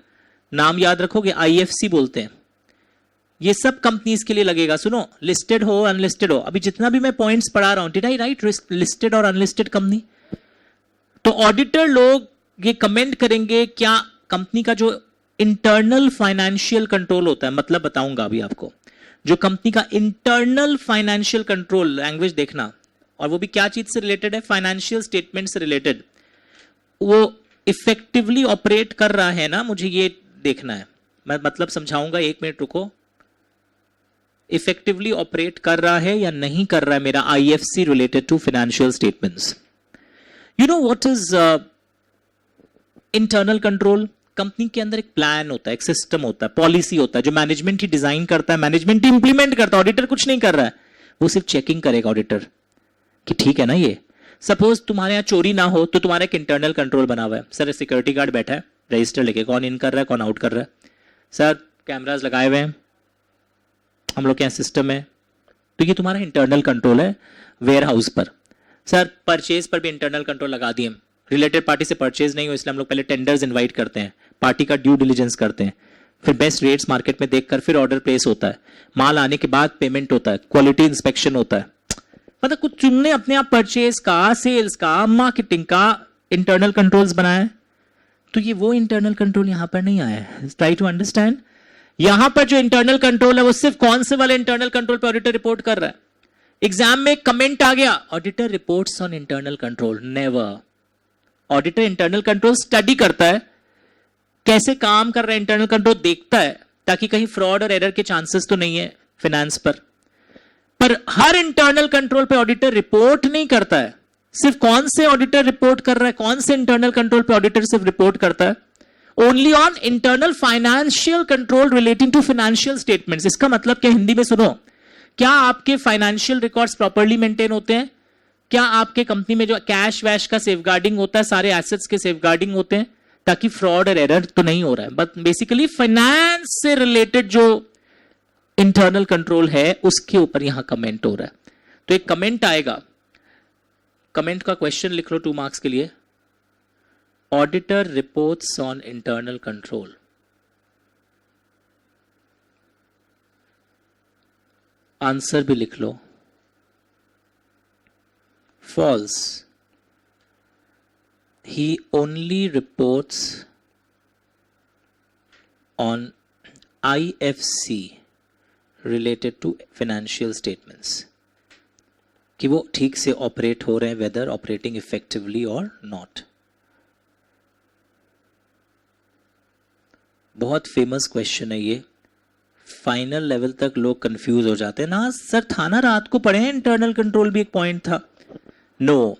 Speaker 1: नाम, याद रखोगे, आईएफसी बोलते हैं, ये सब कंपनीज के लिए लगेगा। सुनो, लिस्टेड हो अनलिस्टेड हो, अभी जितना भी मैं पॉइंट्स पढ़ा रहा हूं, डिड आई राइट लिस्टेड और अनलिस्टेड कंपनी? तो ऑडिटर लोग ये कमेंट करेंगे क्या कंपनी का जो इंटरनल फाइनेंशियल कंट्रोल होता है, मतलब बताऊंगा अभी आपको, जो कंपनी का इंटरनल फाइनेंशियल कंट्रोल, लैंग्वेज देखना, और वो भी क्या चीज से रिलेटेड है, फाइनेंशियल स्टेटमेंट से रिलेटेड, वो इफेक्टिवली ऑपरेट कर रहा है ना, मुझे ये देखना है। मैं मतलब समझाऊंगा, 1 मिनट रुको। इफेक्टिवली ऑपरेट कर रहा है या नहीं कर रहा है मेरा IFC related to financial statements. You know what is internal control? Company के अंदर एक प्लान होता है, एक सिस्टम होता है, पॉलिसी होता है, जो मैनेजमेंट ही डिजाइन करता है, मैनेजमेंट ही इंप्लीमेंट करता है। ऑडिटर कुछ नहीं कर रहा है, वो सिर्फ चेकिंग करेगा ऑडिटर कि ठीक है ना। ये सपोज तुम्हारे यहाँ चोरी ना हो तो तुम्हारा एक इंटरनल कंट्रोल बना हुआ है। सर सिक्योरिटी गार्ड बैठा है रजिस्टर लेके, कौन इन कर रहा है कौन आउट कर रहा है। सर कैमराज लगाए हुए हैं, हम लोग के यहाँ सिस्टम है, तो ये तुम्हारा इंटरनल कंट्रोल है वेयर हाउस पर। सर परचेज पर भी इंटरनल कंट्रोल लगा दिए, रिलेटेड पार्टी से परचेज नहीं हो इसलिए हम लोग पहले टेंडर्स इनवाइट करते हैं, पार्टी का ड्यू डिलीजेंस करते हैं, फिर बेस्ट रेट्स मार्केट में देखकर फिर ऑर्डर प्लेस होता है, माल आने के बाद पेमेंट होता है, क्वालिटी इंस्पेक्शन होता है। मतलब कुछ तुमने अपने आप परचेज का, सेल्स का, मार्केटिंग का इंटरनल कंट्रोल्स बनाए, तो ये वो इंटरनल कंट्रोल यहां पर नहीं आया है। Try to understand. यहां पर जो इंटरनल कंट्रोल है वो सिर्फ कौन से वाले इंटरनल कंट्रोल पे ऑडिटर रिपोर्ट कर रहा है। एग्जाम में कमेंट आ गया, auditor reports on internal control, never. Auditor internal control study करता है, कैसे काम कर रहा है इंटरनल कंट्रोल देखता है, ताकि कहीं फ्रॉड और एरर के चांसेस तो नहीं है फाइनेंस पर हर इंटरनल कंट्रोल पे ऑडिटर रिपोर्ट नहीं करता है। सिर्फ कौन से ऑडिटर रिपोर्ट कर रहा है, कौन से इंटरनल कंट्रोल पे ऑडिटर सिर्फ रिपोर्ट करता है? Only on internal financial control relating to financial statements. इसका मतलब क्या, हिंदी में सुनो, क्या आपके फाइनेंशियल रिकॉर्ड्स प्रॉपर्ली मेंटेन होते हैं? क्या आपके कंपनी में जो कैश वैश का सेफगार्डिंग होता है, सारे एसेट्स के सेफगार्डिंग होते हैं, ताकि फ्रॉड और एरर तो नहीं हो रहा है। बट बेसिकली फाइनेंस से रिलेटेड जो इंटरनल कंट्रोल है उसके ऊपर यहां कमेंट हो रहा है। तो एक कमेंट आएगा, कमेंट का क्वेश्चन लिख लो 2 मार्क्स के लिए, auditor reports on internal control. Answer भी लिख लो, false. He only reports on IFC related to financial statements, कि वो ठीक से ऑपरेट हो रहे हैं, वेदर ऑपरेटिंग इफेक्टिवली और नॉट। बहुत फेमस क्वेश्चन है ये, फाइनल लेवल तक लोग कंफ्यूज हो जाते हैं ना। सर था ना, रात को पढ़े हैं, इंटरनल कंट्रोल भी एक पॉइंट था। No,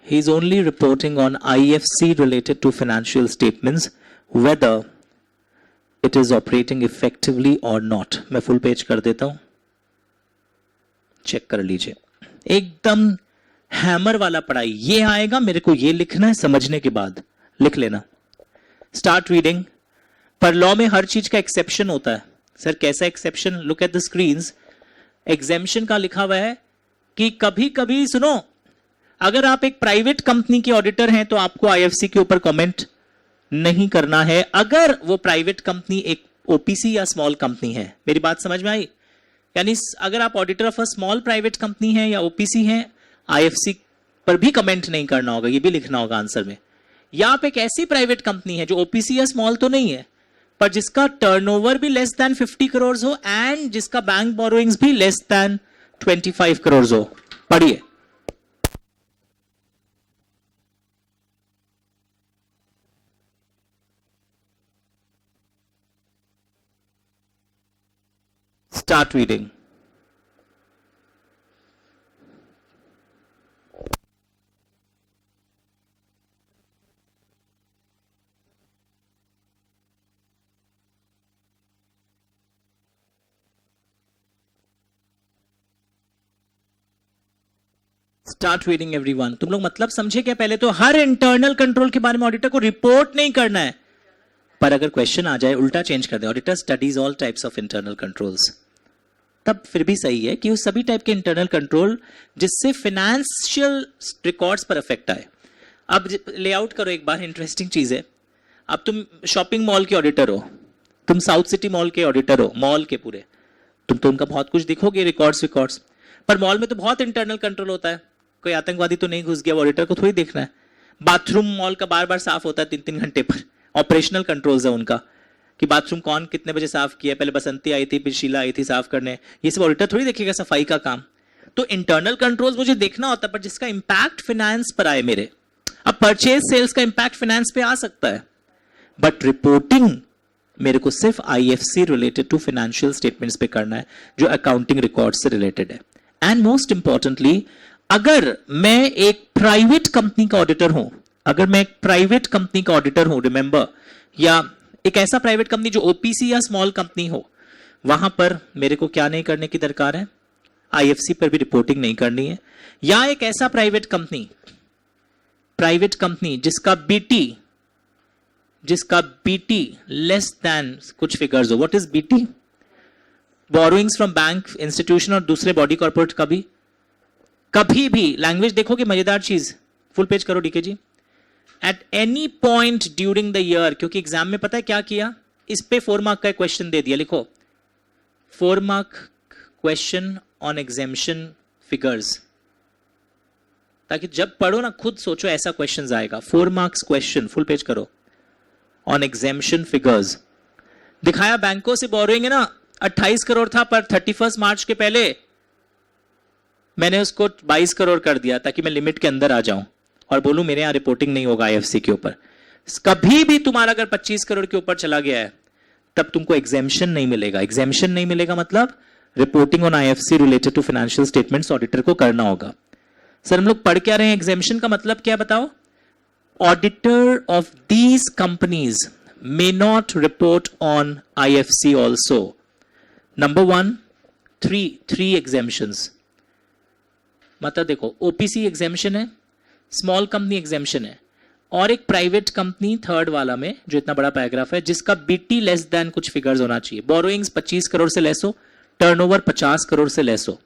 Speaker 1: he is only reporting on IFC related to financial statements whether it is operating effectively और नॉट। मैं फुल पेज कर देता हूं, चेक कर लीजिए। एकदम हैमर वाला पढ़ाई, ये आएगा, मेरे को ये लिखना है, समझने के बाद लिख लेना। Start reading. पर लॉ में हर चीज का एक्सेप्शन होता है। सर कैसा exception? Look at the screens. Exemption का लिखा हुआ है कि कभी कभी सुनो, अगर आप एक प्राइवेट कंपनी के ऑडिटर हैं तो आपको IFC के ऊपर कमेंट नहीं करना है, अगर वो प्राइवेट कंपनी एक OPC या स्मॉल कंपनी है। मेरी बात समझ में आई? यानी अगर आप auditor of a small private company है या OPC है, IFC पर भी कमेंट नहीं करना होगा, ये भी लिखना होगा आंसर में। या आप एक ऐसी प्राइवेट कंपनी है जो OPC या स्मॉल तो नहीं है, पर जिसका टर्नओवर भी लेस देन 50 करोड़ हो एंड जिसका बैंक बोरोइंग्स भी लेस देन 25 करोड़ हो। पढ़िए। Start reading. Start reading everyone. तुम लोग मतलब समझे क्या? पहले तो हर इंटरनल कंट्रोल के बारे में ऑडिटर को रिपोर्ट नहीं करना है, पर अगर क्वेश्चन आ जाए उल्टा चेंज कर दे, auditor studies all types of internal controls, तब फिर भी सही है कि उस सभी टाइप के इंटरनल कंट्रोल जिससे फाइनेंशियल रिकॉर्ड्स पर इफेक्ट आए। अब लेआउट करो एक बार, इंटरेस्टिंग चीज है। अब तुम शॉपिंग मॉल के ऑडिटर हो, तुम साउथ सिटी मॉल के ऑडिटर हो, मॉल के पूरे, तुम तो उनका बहुत कुछ दिखोगे, रिकॉर्ड्स, पर मॉल में तो बहुत इंटरनल कंट्रोल होता है। कोई आतंकवादी तो नहीं घुस गया, ऑडिटर को थोड़ी देखना है। बाथरूम मॉल का बार बार साफ होता है 3-3 घंटे पर, ऑपरेशनल कंट्रोल्स है उनका, कि बाथरूम कौन कितने बजे साफ किया, पहले बसंती आई थी फिर शीला आई थी साफ करने, ये सब ऑडिटर थोड़ी देखेगा सफाई का काम। तो इंटरनल कंट्रोल्स मुझे देखना होता है, पर जिसका इंपैक्ट फाइनेंस पर आए मेरे, अब परचेज सेल्स का इंपैक्ट फाइनेंस पे आ सकता है, बट रिपोर्टिंग मेरे को सिर्फ IFC related to financial statements पे करना है, जो अकाउंटिंग रिकॉर्ड से रिलेटेड है. एंड मोस्ट इंपॉर्टेंटली, अगर मैं एक प्राइवेट कंपनी का ऑडिटर हूं, अगर मैं एक प्राइवेट कंपनी का ऑडिटर हूं, रिमेंबर, या एक ऐसा प्राइवेट कंपनी जो ओपीसी या स्मॉल कंपनी हो, वहां पर मेरे को क्या नहीं करने की दरकार है, आईएफसी पर भी रिपोर्टिंग नहीं करनी है. या एक ऐसा प्राइवेट कंपनी जिसका बीटी लेस देन कुछ फिगर्स हो. What is BT? Borrowings from bank, institution और दूसरे बॉडी कॉर्पोरेट का भी. कभी भी लैंग्वेज देखोगे, मजेदार चीज, फुल पेज करो DK ji. At any point during the year, क्योंकि एग्जाम में पता है क्या किया, इस पे 4 मार्क का क्वेश्चन दे दिया. लिखो 4 mark question on exemption figures, ताकि जब पढ़ो ना खुद सोचो ऐसा क्वेश्चन आएगा. 4 मार्क्स क्वेश्चन, फुल पेज करो, ऑन एग्जेम्पशन फिगर्स. दिखाया बैंकों से बोरोइंग है ना 28 करोड़ था, पर 31 मार्च के पहले मैंने उसको 22 करोड़ कर दिया, ताकि मैं लिमिट के अंदर आ जाऊं और बोलूं मेरे यहां रिपोर्टिंग नहीं होगा आईएफसी के ऊपर. कभी भी तुम्हारा अगर 25 करोड़ के ऊपर चला गया है, तब तुमको एग्जेम्पशन नहीं मिलेगा. एग्जेम्पशन नहीं मिलेगा मतलब reporting on IFC related to financial statements auditor को करना होगा. सर हम लोग पढ़ क्या रहे हैं, एग्जेम्पशन का मतलब क्या बताओ? Auditor of these companies may not report on IFC also. Number 1, three exemptions. मतलब देखो, OPC exemption है, स्मॉल कंपनी एग्जेम्पशन है, और एक प्राइवेट कंपनी थर्ड वाला में जो इतना बड़ा पैराग्राफ है, जिसका बीटी लेस देन कुछ फिगर्स होना चाहिए. बोरोइंग्स 25 करोड़ से लेस हो, टर्नओवर 50 करोड़ से लेस हो,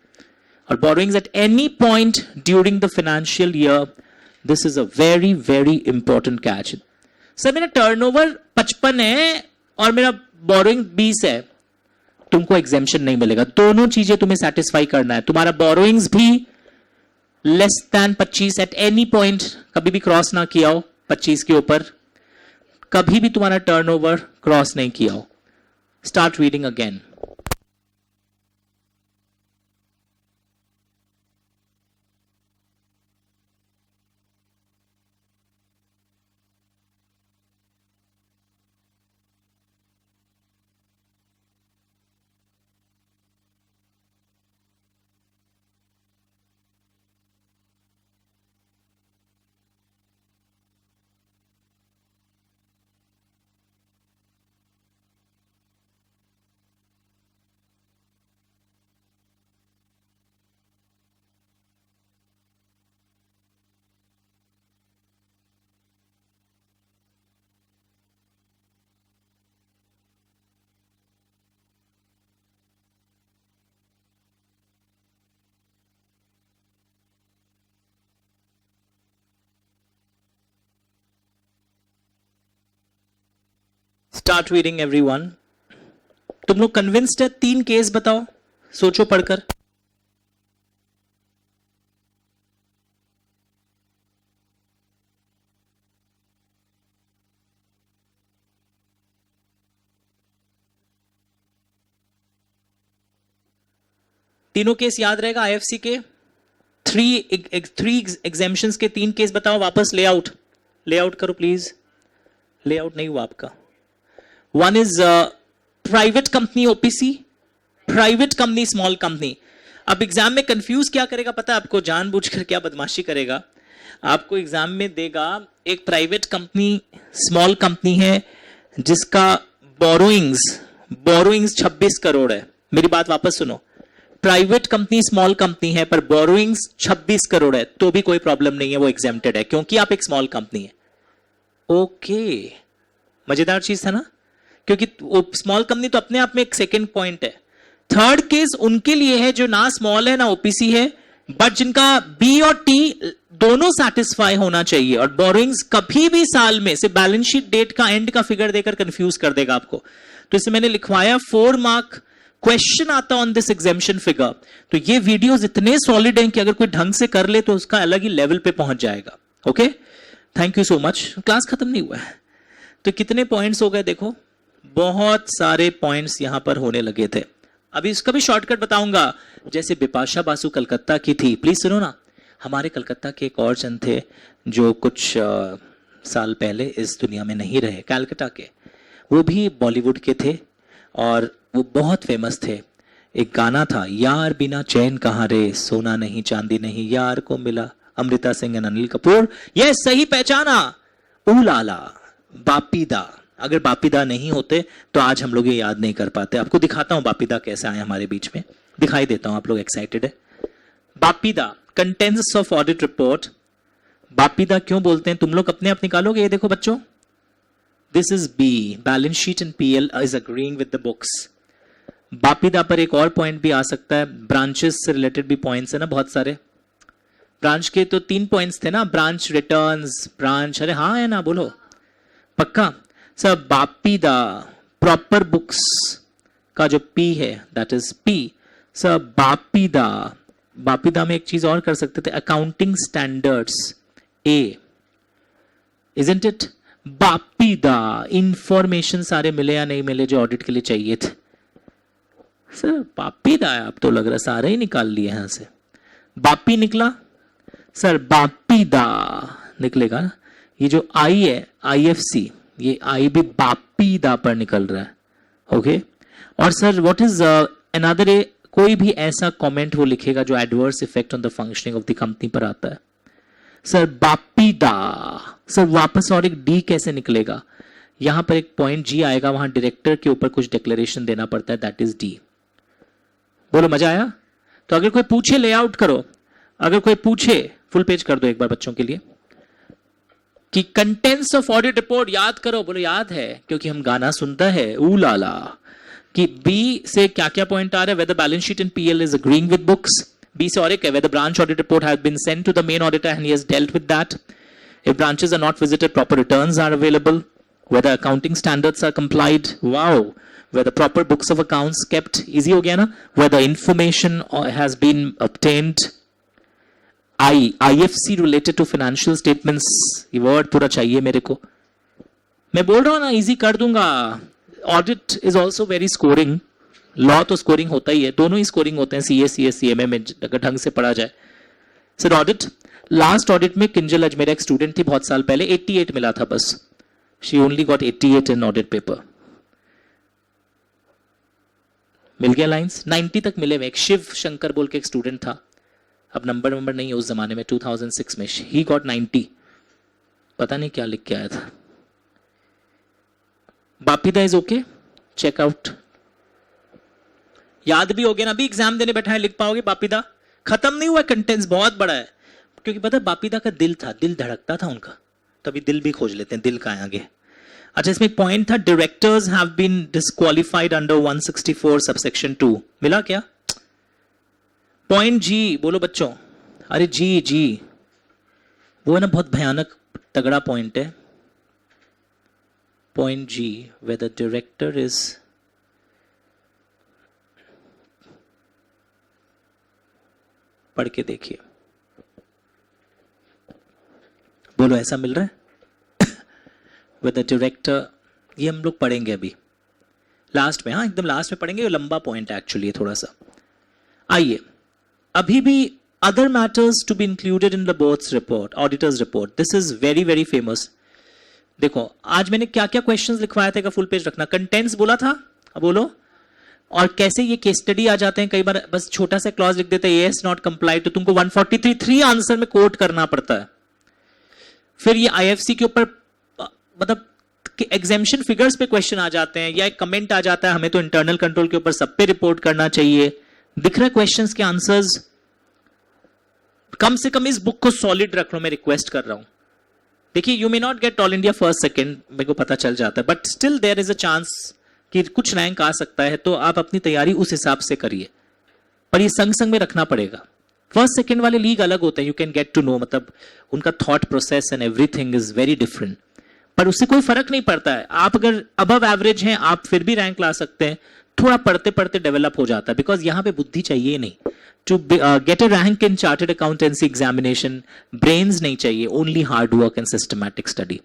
Speaker 1: और borrowings eight any point during the financial year. This is a very very important catch. Sir मेरा टर्नओवर 55 है और मेरा बोरोइंग 20 है, तुमको एग्जेम्पशन नहीं मिलेगा. दोनों चीजें तुम्हें सेटिस्फाई करना है. तुम्हारा बोरोइंग्स भी less than 25 eight any point, कभी भी क्रॉस ना किया हो 25 के ऊपर, कभी भी तुम्हारा टर्नओवर क्रॉस नहीं किया हो. Start reading again. Start reading everyone. तुम लोग कन्विंस्ड है? 3 केस बताओ, सोचो पढ़कर. तीनों केस याद रहेगा आईएफसी के. 3 एग्जेम्पशंस के 3 केस बताओ. वापस लेआउट करो प्लीज. लेआउट नहीं हुआ आपका. One is private company OPC, private company small company. अब एग्जाम में कंफ्यूज क्या करेगा पता है आपको? जानबूझकर क्या बदमाशी करेगा, आपको एग्जाम में देगा एक प्राइवेट कंपनी स्मॉल कंपनी है जिसका बोरोइंग्स 26 करोड़ है. मेरी बात वापस सुनो. प्राइवेट कंपनी स्मॉल कंपनी है पर बोरोइंग्स 26 करोड़ है, तो भी कोई प्रॉब्लम नहीं है, वो एग्जेम्प्टेड है क्योंकि आप एक स्मॉल कंपनी है. ओके, मजेदार चीज था ना, क्योंकि स्मॉल कंपनी तो अपने आप में एक सेकंड पॉइंट है. थर्ड केस उनके लिए है जो ना स्मॉल है ना ओपीसी है, बट जिनका बी और टी दोनों सेटिस्फाई होना चाहिए. और बोरोइंग्स कभी भी साल में से बैलेंस शीट डेट का एंड का फिगर देकर कंफ्यूज कर देगा आपको. तो इसे मैंने लिखवाया 4 मार्क क्वेश्चन आता ऑन दिस एग्जेम्पशन फिगर. तो ये वीडियोस इतने सॉलिड हैं कि अगर कोई ढंग से कर ले तो उसका अलग ही लेवल पे पहुंच जाएगा. Okay, thank you so much. Class खत्म नहीं हुआ है. तो कितने पॉइंट्स हो गए देखो, बहुत सारे पॉइंट्स यहां पर होने लगे थे. अभी इसका भी शॉर्टकट बताऊंगा। जैसे बिपाशा बासु कलकत्ता की थी, प्लीज सुनो ना। हमारे कलकत्ता के एक और जन थे जो कुछ साल पहले इस दुनिया में नहीं रहे, कलकत्ता के, वो भी बॉलीवुड के थे और वो बहुत फेमस थे। एक गाना था, यार बिना चैन कहाँ रे, सोना नहीं चांदी नहीं यार को मिला, अमृता सिंह एंड अनिल कपूर। ये सही पहचाना, ऊलाला बापीदा। अगर बापीदा नहीं होते तो आज हम लोग ये याद नहीं कर पाते। आपको दिखाता हूं बापीदा कैसे आए हमारे बीच में, दिखाई देता हूं, आप लोग एक्साइटेड है। बापीदा, कंटेंट्स ऑफ ऑडिट रिपोर्ट। बापीदा क्यों बोलते हैं, तुम लोग अपने आप निकालोगे। ये देखो बच्चों, this is B, balance sheet and PL is agreeing with the books. Bapida पर एक और पॉइंट भी आ सकता है, ब्रांचेस से रिलेटेड भी पॉइंट्स है ना बहुत सारे। ब्रांच के तो 3 पॉइंट्स थे ना, ब्रांच रिटर्न्स, ब्रांच, अरे हाँ है ना, बोलो पक्का। सर बापीदा, प्रॉपर बुक्स का जो पी है that is P. Sir Bapida, Bapida में एक चीज और कर सकते थे, accounting standards A, isn't it. Bapida, information सारे मिले या नहीं मिले जो ऑडिट के लिए चाहिए थे। सर बापीदा है, अब तो लग रहा सारे ही निकाल लिए यहां से। बापी निकला, सर बापीदा निकलेगा ना। ये जो आई है आईएफसी, ये आई भी बापीदा पर निकल रहा है, ओके। और सर व्हाट इज अनदर ए, कोई भी ऐसा कमेंट वो लिखेगा जो adverse effect on the functioning of the company पर आता है। सर बापीदा, सर वापस और एक डी कैसे निकलेगा, यहां पर एक पॉइंट जी आएगा, वहां डायरेक्टर के ऊपर कुछ डिक्लेरेशन देना पड़ता है, दैट इज डी। बोलो मजा आया। तो अगर कोई पूछे लेआउट करो, अगर कोई पूछे फुल पेज कर दो एक बार बच्चों के लिए कि कंटेंट्स ऑफ ऑडिट रिपोर्ट याद करो। बोलो याद है, क्योंकि हम गाना सुनता है ऊ लाला कि बी से क्या क्या पॉइंट आ रहा है, whether balance sheet and PL is agreeing with books. B से और एक है, whether branch audit report has been sent to the main auditor and he has dealt with that. If branches are not visited, proper returns are available, whether accounting standards are complied, wow, whether proper books of accounts kept, easy हो गया ना, whether information has been obtained। IFC related to financial statements, ये word पूरा चाहिए मेरे को, मैं बोल रहा हूं ना इजी कर दूंगा। Audit is also very scoring, law तो स्कोरिंग होता ही है, दोनों ही स्कोरिंग होते हैं CA CMA में अगर ढंग से पढ़ा जाए। सर ऑडिट, लास्ट ऑडिट में किंजल अजमेरा एक स्टूडेंट थी बहुत साल पहले, 88 मिला था बस, she only got 88 in audit paper. मिल गया लाइंस, 90 तक मिले हुए। एक शिव शंकर बोल के एक स्टूडेंट था, अब नंबर नहीं है उस जमाने में, 2006 में, ही गॉट 90, पता नहीं क्या लिख के आया था। बापीदा इज ओके, चेकआउट। याद भी हो गया ना, अभी एग्जाम देने बैठा है, लिख पाओगे बापीदा। खत्म नहीं हुआ, कंटेंट्स बहुत बड़ा है, क्योंकि पता बापीदा का दिल था, दिल धड़कता था उनका, तो अभी दिल भी खोज लेते हैं, दिल का है आगे। अच्छा, इसमें एक पॉइंट था, directors have been disqualified under 164 subsection 2, मिला क्या? पॉइंट जी बोलो बच्चों, अरे जी वो है ना, बहुत भयानक तगड़ा पॉइंट है। Point G, whether director is, पढ़ के देखिए, बोलो ऐसा मिल रहा है? Whether director, ये हम लोग पढ़ेंगे अभी लास्ट में, हाँ एकदम लास्ट में पढ़ेंगे, ये लंबा पॉइंट है एक्चुअली थोड़ा सा। आइए, अभी भी other matters to be included in the board's report, auditor's report, this is very very famous. देखो आज मैंने क्या क्या क्वेश्चंस लिखवाया था, फुल पेज रखना। कंटेंट्स बोला था, अब बोलो, और कैसे ये केस स्टडी आ जाते हैं, कई बार बस छोटा सा क्लॉज लिख देते हैं, यस नॉट कंप्लाइड, तो तुमको 143 आंसर में कोट करना पड़ता है। फिर ये आईएफसी के ऊपर मतलब एग्जेम्पशन फिगर्स पे क्वेश्चन आ जाते हैं, या एक कमेंट आ जाता है, हमें तो इंटरनल कंट्रोल के ऊपर सब पे रिपोर्ट करना चाहिए। दिख रहा है क्वेश्चंस के आंसर्स, कम से कम इस बुक को सॉलिड रख लो, मैं रिक्वेस्ट कर रहा हूं। देखिए, you may not get all India first second, मेरे को पता चल जाता है, but still there is a chance कि कुछ रैंक आ सकता है, तो आप अपनी तैयारी उस हिसाब से करिए, पर ये संग संग में रखना पड़ेगा। फर्स्ट सेकंड वाले लीग अलग होते हैं, you can get to know, मतलब उनका thought process and everything is very different, पर उससे कोई फर्क नहीं पड़ता है। आप अगर अबव एवरेज हैं, आप फिर भी रैंक ला सकते हैं, थोड़ा पढ़ते पढ़ते डेवलप हो जाता है, बिकॉज यहां पे बुद्धि चाहिए नहीं। To get a rank in chartered accountancy examination, brains नहीं चाहिए, only hard work and systematic study.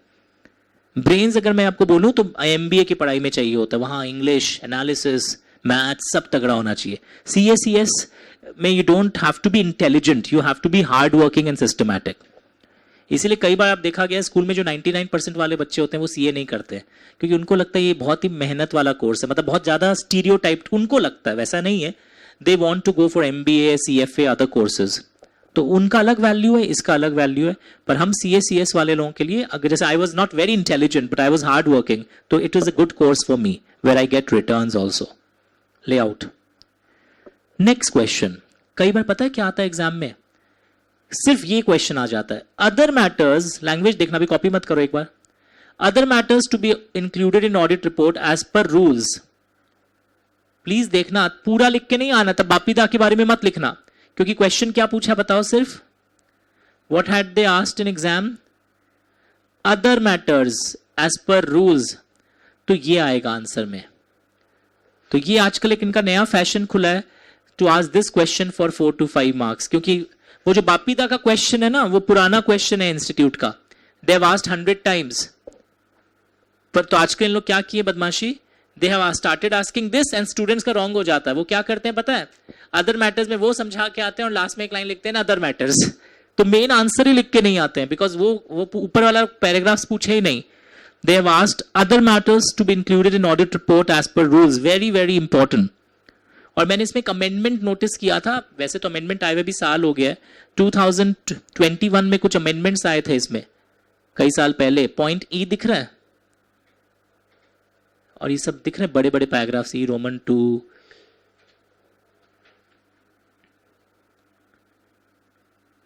Speaker 1: Brains अगर मैं आपको बोलूं तो एमबीए की पढ़ाई में चाहिए होता है, वहां इंग्लिश, एनालिसिस, मैथ्स सब तगड़ा होना चाहिए. CACS में you don't have to be intelligent, you have to be hard working and systematic. इसीलिए कई बार आप देखा गया स्कूल में जो 99% वाले बच्चे होते हैं वो CA नहीं करते हैं, क्योंकि उनको लगता है ये बहुत ही मेहनत वाला कोर्स है, मतलब बहुत ज्यादा स्टीरियोटाइप उनको लगता है, वैसा नहीं है. They want to go for MBA, CFA, other courses. तो उनका अलग वैल्यू है, इसका अलग वैल्यू है. पर हम CACS वाले लोगों के लिए, अगर जैसे I was not very intelligent but I was hard working, तो it is a good course for me where I get returns also. Layout. Next question. कई बार पता है क्या आता है एग्जाम में, सिर्फ ये क्वेश्चन आ जाता है. अदर मैटर्स, लैंग्वेज देखना भी, कॉपी मत करो एक बार. Other matters to be included in audit report as per rules. Please देखना, पूरा लिख के नहीं आना, तब बापीदा के बारे में मत लिखना, क्योंकि क्वेश्चन क्या पूछा बताओ. सिर्फ what had they asked in exam, other matters as per rules, तो ये आएगा आंसर में. तो ये आजकल एक इनका नया फैशन खुला है to ask this question for 4 to 5 marks, क्योंकि वो जो बापीदा का क्वेश्चन है ना, वो पुराना क्वेश्चन है इंस्टीट्यूट का. दे हैव आस्क्ड 100 टाइम्स. पर तो आजकल इन लोग क्या किए बदमाशी, they have started asking this and students का रॉन्ग हो जाता है. वो क्या करते हैं पता है, अदर मैटर्स में वो समझा के आते हैं और लास्ट में एक लाइन लिखते हैं ना अदर मैटर्स, तो मेन आंसर ही लिख के नहीं आते हैं, बिकॉज वो ऊपर वाला पैराग्राफ्स पूछे ही नहीं. They have asked other matters to be included in audit report as per rules. Very very important. और मैंने इसमें एक अमेंडमेंट नोटिस किया था, वैसे तो अमेंडमेंट आए हुए भी साल हो गया है, 2021 में कुछ अमेंडमेंट्स आए थे इसमें कई साल पहले. पॉइंट ई दिख रहा है और ये सब दिख रहे हैं बड़े बड़े पैराग्राफ्स, ई रोमन 2,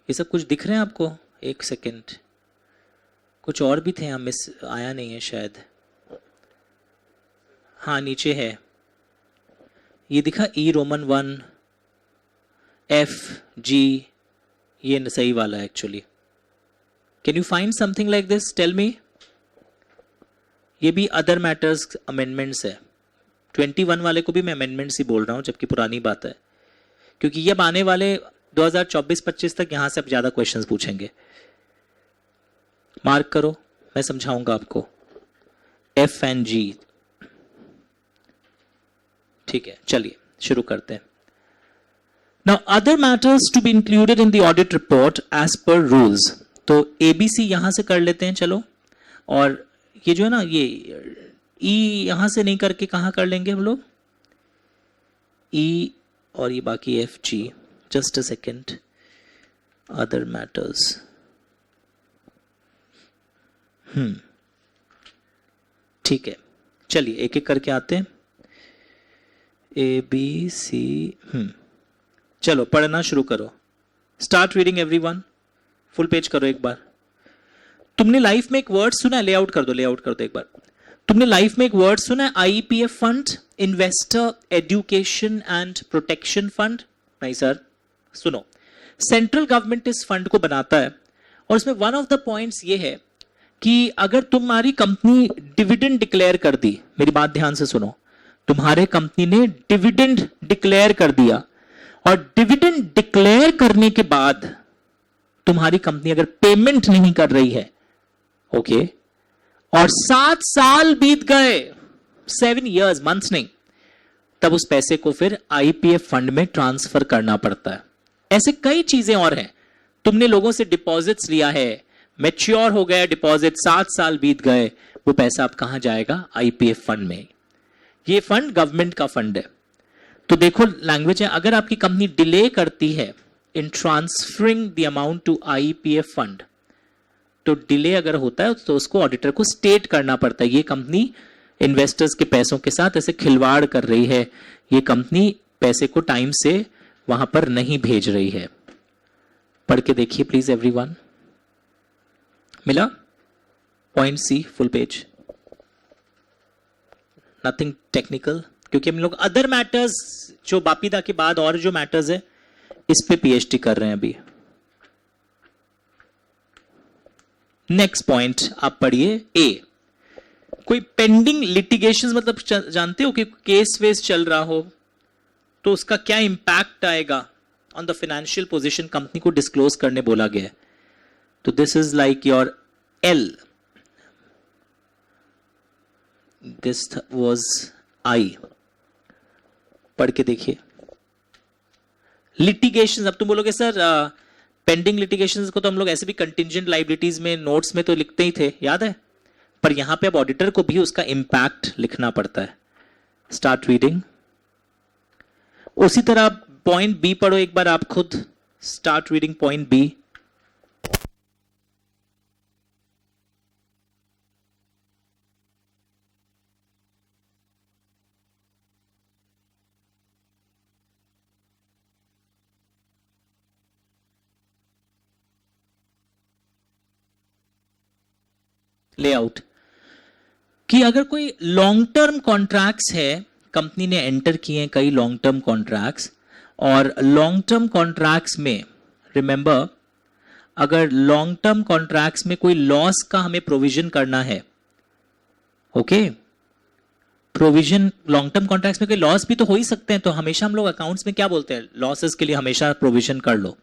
Speaker 1: ये सब कुछ दिख रहे हैं आपको. एक सेकेंड, कुछ और भी थे, हम मिस आया नहीं है शायद. हाँ नीचे है, ये दिखा ई रोमन 1 F G, ये सही वाला है actually. Can you find something like this, tell me. ये भी अदर मैटर्स अमेंडमेंट्स है. 21 वाले को भी मैं अमेंडमेंट्स ही बोल रहा हूं, जबकि पुरानी बात है, क्योंकि ये आने वाले 2024-25 तक यहां से अब ज्यादा क्वेश्चंस पूछेंगे. मार्क करो, मैं समझाऊंगा आपको. F and G. ठीक है, चलिए शुरू करते हैं. Now other matters to be included in the audit report as per rules. तो ABC यहां से कर लेते हैं चलो, और ये जो है ना, ये E यहां से नहीं करके कहां कर लेंगे हम लोग, E और ये बाकी FG. Just a second. Other matters, ठीक है, चलिए एक एक करके आते हैं. ABC. चलो पढ़ना शुरू करो. Start reading everyone. Full page करो एक बार. तुमने लाइफ में एक वर्ड सुना है, लेआउट कर दो, लेआउट कर दो एक बार. तुमने लाइफ में एक वर्ड सुना है, IEPF fund, investor education and protection fund. नहीं सर, सुनो. सेंट्रल गवर्नमेंट इस फंड को बनाता है, और इसमें वन ऑफ द पॉइंट्स ये है कि अगर तुम्हारी कंपनी डिविडेंड डिक्लेयर कर दी, मेरी बात ध्यान से सुनो, तुम्हारे कंपनी ने डिविडेंड डिक्लेयर कर दिया, और डिविडेंड डिक्लेयर करने के बाद तुम्हारी कंपनी अगर पेमेंट नहीं कर रही है, ओके, और 7 साल बीत गए, 7 years, मंथ्स नहीं, तब उस पैसे को फिर IPF फंड में ट्रांसफर करना पड़ता है. ऐसे कई चीजें और हैं. तुमने लोगों से डिपॉजिट्स लिया है, मैच्योर हो गया डिपॉजिट, 7 साल बीत गए, वो पैसा अब कहां जाएगा, IPF फंड में. ये फंड गवर्नमेंट का फंड है. तो देखो लैंग्वेज है, अगर आपकी कंपनी डिले करती है in transferring the amount to IPF fund, तो डिले अगर होता है तो उसको ऑडिटर को स्टेट करना पड़ता है, ये कंपनी इन्वेस्टर्स के पैसों के साथ ऐसे खिलवाड़ कर रही है, ये कंपनी पैसे को टाइम से वहां पर नहीं भेज रही है. पढ़ के देखिए प्लीज एवरीवन. मिला? Point C, full page, nothing technical, क्योंकि हम लोग अदर मैटर्स जो बापीदा के बाद और जो मैटर्स है इस पे PhD कर रहे हैं अभी. नेक्स्ट पॉइंट आप पढ़िए. A, कोई पेंडिंग लिटिगेशंस, मतलब जानते हो कि केस वेस चल रहा हो तो उसका क्या इंपैक्ट आएगा on the financial position, company को डिस्क्लोज करने बोला गया है. तो this is like your L, this was I. पढ़ के देखिए। लिटिगेशन, अब तुम बोलोगे सर पेंडिंग लिटिगेशन को तो हम लोग ऐसे भी कंटिंजेंट लाइबिलिटीज में नोट्स में तो लिखते ही थे, याद है, पर यहां पे अब ऑडिटर को भी उसका इंपैक्ट लिखना पड़ता है। Start reading. उसी तरह पॉइंट बी पढ़ो एक बार आप खुद। Start reading point B. Layout कि अगर कोई लॉन्ग टर्म कॉन्ट्रैक्ट्स है, कंपनी ने एंटर किए हैं कई लॉन्ग टर्म कॉन्ट्रैक्ट्स, और लॉन्ग टर्म कॉन्ट्रैक्ट्स में रिमेंबर, अगर लॉन्ग टर्म कॉन्ट्रैक्ट्स में कोई लॉस का हमें प्रोविजन करना है, okay, provision long term contracts में कोई लॉस भी तो हो ही सकते हैं, तो हमेशा हम लोग अकाउंट्स में क्या बोलते हैं, लॉसेस के लिए हमेशा प्रोविजन कर लो।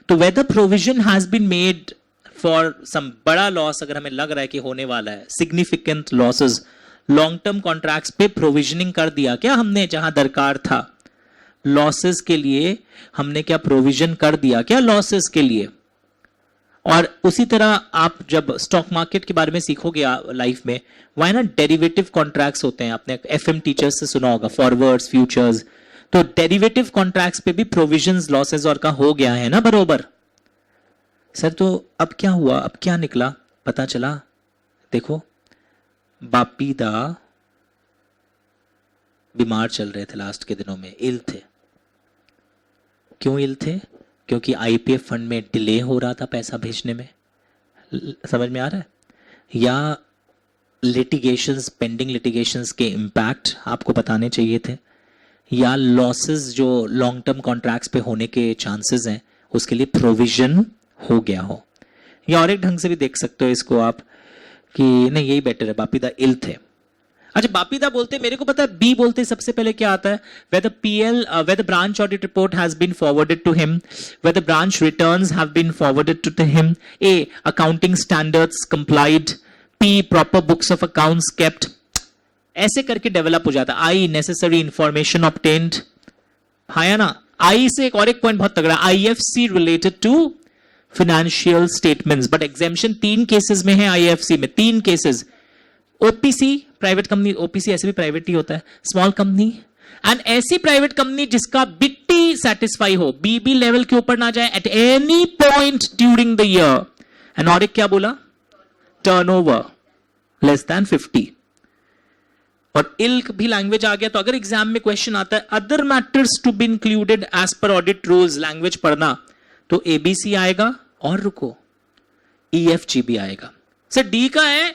Speaker 1: तो whether provision has been made for some बड़ा लॉस, अगर हमें लग रहा है कि होने वाला है, significant losses, long term contracts पे प्रोविजनिंग कर दिया क्या हमने, जहां दरकार था लॉसेस के लिए हमने क्या प्रोविजन कर दिया क्या लॉसेस के लिए। और उसी तरह आप जब स्टॉक मार्केट के बारे में सीखोगे लाइफ में, वहां ना डेरिवेटिव कॉन्ट्रैक्ट्स होते हैं, आपने एफएम टीचर्स से सुना होगा, फॉरवर्ड्स, फ्यूचर्स, तो डेरिवेटिव कॉन्ट्रैक्ट्स पे भी प्रोविजंस लॉसेस और का हो गया है ना बरोबर। सर तो अब क्या हुआ, अब क्या निकला, पता चला, देखो बापी दा बीमार चल रहे थे लास्ट के दिनों में, इल थे। क्यों इल थे? क्योंकि आईपीएफ फंड में डिले हो रहा था पैसा भेजने में। समझ में आ रहा है? या लिटिगेशंस, पेंडिंग लिटिगेशंस के इंपैक्ट आपको बताने चाहिए थे, या लॉसेस जो लॉन्ग टर्म कॉन्ट्रैक्ट्स पे होने के चांसेस हैं उसके लिए प्रोविजन हो गया हो। या और एक ढंग से भी देख सकते हो इसको आप कि नहीं यही बेटर है, बापीदा इल थे। अच्छा, बापीदा बोलते मेरे को पता है, बी बोलते सबसे पहले क्या आता है, whether PL whether branch audit report has been forwarded to him, whether branch returns have been forwarded to him, A accounting standards complied, P proper books of accounts kept, ऐसे करके डेवलप हो जाता है। I necessary information obtained, है ना। I से एक और एक पॉइंट बहुत तगड़ा, IFC related to financial statements, but exemption 3 cases में है आईएफसी में, 3 cases. OPC private company, OPC ऐसे भी प्राइवेट ही होता है, स्मॉल कंपनी, एंड ऐसी प्राइवेट कंपनी जिसका बिट्टी सेटिस्फाई हो, बीबी लेवल के ऊपर ना जाए eight any point during the year, and और एक क्या बोला, टर्नओवर लेस देन 50। और इल्क भी लैंग्वेज आ गया, तो अगर एग्जाम में क्वेश्चन आता है other matters to be included as per audit rules, language पढ़ना, तो एबीसी आएगा, और रुको ईएफजी भी आएगा। सर डी का है,